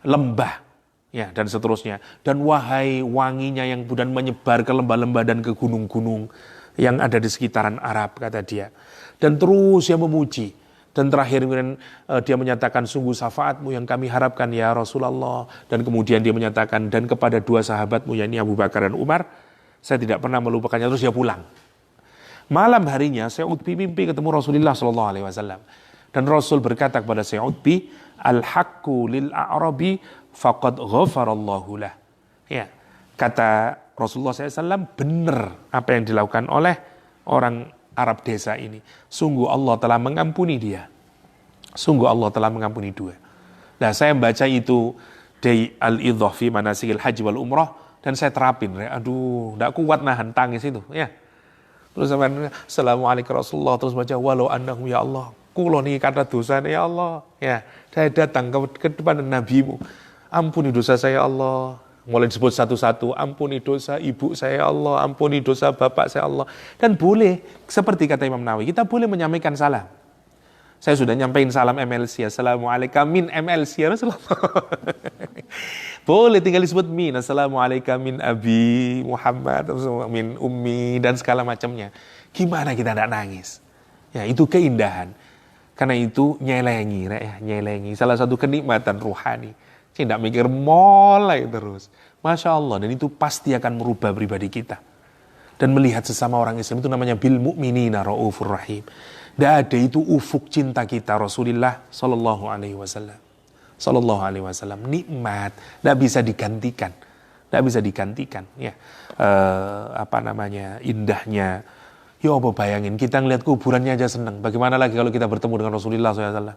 [SPEAKER 1] lembah, ya, dan seterusnya. Dan wahai wanginya yang kemudian menyebar ke lembah-lembah dan ke gunung-gunung yang ada di sekitaran Arab, kata dia. Dan terus dia memuji. Dan terakhir dia menyatakan, sungguh syafaatmu yang kami harapkan ya Rasulullah. Dan kemudian dia menyatakan, dan kepada 2 sahabatmu, yakni Abu Bakar dan Umar, saya tidak pernah melupakannya. Terus dia pulang. Malam harinya Sa'udbi mimpi ketemu Rasulullah SAW. Dan Rasul berkata kepada Sa'udbi, al-haqqu lil-a'rabi faqad ghafarallahu lah. Ya, kata Rasulullah SAW, benar apa yang dilakukan oleh orang Arab desa ini. Sungguh Allah telah mengampuni dia. Sungguh Allah telah mengampuni dia. Nah, saya membaca itu di Al-Idhah fi Manasikil Haji wal Umrah dan saya terapin. Aduh, enggak kuat nahan tangis itu, ya. Terus sampai Assalamualaikum Rasulullah, terus baca walau annahum ya Allah, kulo niki kata dosa ya Allah, ya. Saya datang ke depan nabimu. Ampuni dosa saya Allah. Mulai disebut satu-satu, ampuni dosa ibu saya Allah, ampuni dosa bapak saya Allah. Dan boleh, seperti kata Imam Nawawi, kita boleh menyampaikan salam. Saya sudah nyampaikan salam MLC, Assalamualaikum min MLC, Rasulullah. Boleh tinggal disebut min, Assalamualaikum min Abi Muhammad, min Ummi, dan segala macamnya. Gimana kita tidak nangis? Ya, itu keindahan. Karena itu nyelengi, ya, nyelengi. Salah satu kenikmatan ruhani. Tidak mikir mulai terus. Masya Allah. Dan itu pasti akan merubah pribadi kita. Dan melihat sesama orang Islam itu namanya bil mu'minina ra'ufur rahim. Tidak ada itu ufuk cinta kita Rasulullah Sallallahu Alaihi Wasallam. Sallallahu Alaihi Wasallam. Nikmat. Tidak bisa digantikan. Tidak bisa digantikan. Ya. Indahnya Ya apa bayangin, kita ngeliat kuburannya aja senang. Bagaimana lagi kalau kita bertemu dengan Rasulullah SAW?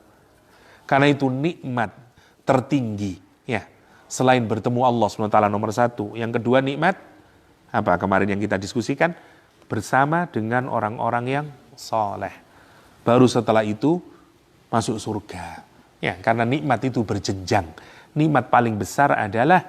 [SPEAKER 1] Karena itu nikmat tertinggi. Ya, selain bertemu Allah SWT nomor satu. Yang kedua nikmat, apa kemarin yang kita diskusikan? Bersama dengan orang-orang yang soleh. Baru setelah itu masuk surga. Ya, karena nikmat itu berjenjang. Nikmat paling besar adalah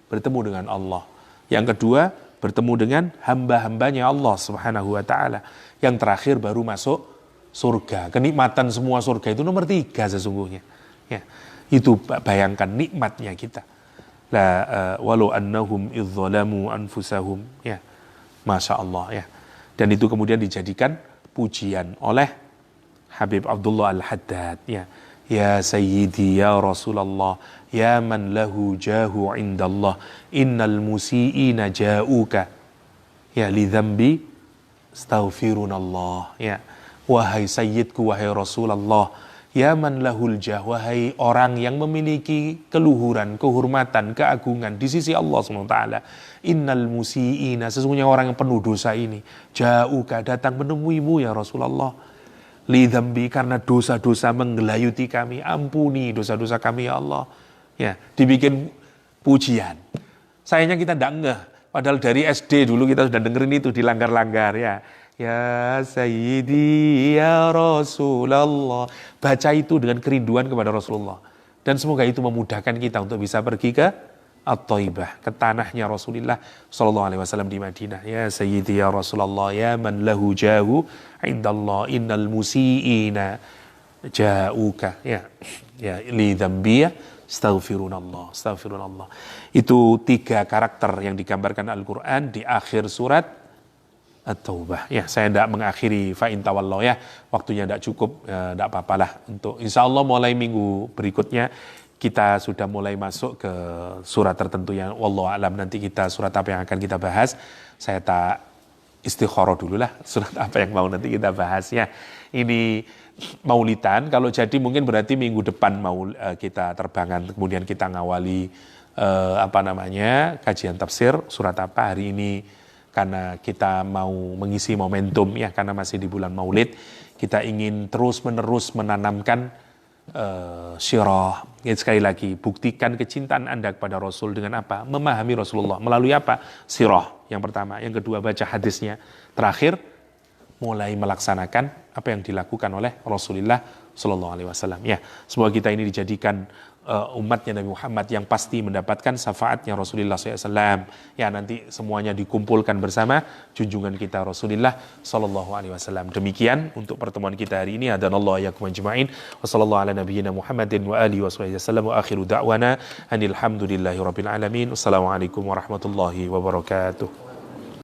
[SPEAKER 1] bertemu dengan Allah. Yang kedua, bertemu dengan hamba-hambanya Allah Subhanahu wa ta'ala. Yang terakhir baru masuk surga. Kenikmatan semua surga itu nomor 3 sesungguhnya. Ya, itu bayangkan nikmatnya kita. Walau annahum idzalamu anfusahum. Ya, Masya Allah. Ya. Dan itu kemudian dijadikan pujian oleh Habib Abdullah Al-Haddad. Ya Sayyidi ya Rasulullah, ya man lahu jahu indallah, innal musi'ina ja'uka, ya li dzambi astaghfirunallah. Ya, wahai Sayyidku, wahai Rasulullah, ya man lahul jah, wahai orang yang memiliki keluhuran, kehormatan, keagungan di sisi Allah SWT. Innal musi'ina, sesungguhnya orang yang penuh dosa ini, ja'uka, datang menemuimu ya Rasulullah. Li dzambi, karena dosa-dosa menggelayuti kami, ampuni dosa-dosa kami ya Allah. Ya, dibikin pujian. Sayangnya kita tidak ngeh, padahal dari SD dulu kita sudah dengerin itu dilanggar-langgar ya. Ya Sayyidi ya Rasulullah. Baca itu dengan kerinduan kepada Rasulullah. Dan semoga itu memudahkan kita untuk bisa pergi ke At-Thaibah, ke tanahnya Rasulullah sallallahu alaihi wasallam di Madinah. Ya Sayyidi ya Rasulullah, ya man lahu jahu indallah, innal musi'ina ja'uka. Ya li dzambi astaghfirunallah. Itu 3 karakter yang digambarkan Al-Qur'an di akhir surat At-Taubah. Ya, saya tidak mengakhiri fa'in tawallahu ya. Waktunya tidak cukup, tidak apa-apalah. Untuk insyaallah mulai minggu berikutnya kita sudah mulai masuk ke surat tertentu yang wallahu alam, nanti kita surat apa yang akan kita bahas. Saya tak istikharah dulu lah, surat apa yang mau nanti kita bahas ya. Ini maulidan, kalau jadi mungkin berarti minggu depan mau kita terbangan, kemudian kita ngawali kajian tafsir surat apa hari ini, karena kita mau mengisi momentum ya, karena masih di bulan Maulid, kita ingin terus-menerus menanamkan syirah. Sekali lagi, buktikan kecintaan Anda kepada Rasul dengan apa? Memahami Rasulullah. Melalui apa? Sirah yang pertama. Yang kedua, baca hadisnya. Terakhir, mulai melaksanakan apa yang dilakukan oleh Rasulullah Sallallahu Alaihi Wasallam. Ya, semoga kita ini dijadikan umatnya Nabi Muhammad yang pasti mendapatkan syafaatnya Rasulullah SAW. Ya, nanti semuanya dikumpulkan bersama junjungan kita Rasulullah Sallallahu Alaihi Wasallam. Demikian untuk pertemuan kita hari ini. Hadanallahu iyyakum ajma'in. Wassallallahu ala nabiyyina Muhammadin wa alihi wasallam wa akhiru da'wana anil hamdulillahi rabbil alamin. Wassalamualaikum warahmatullahi wabarakatuh.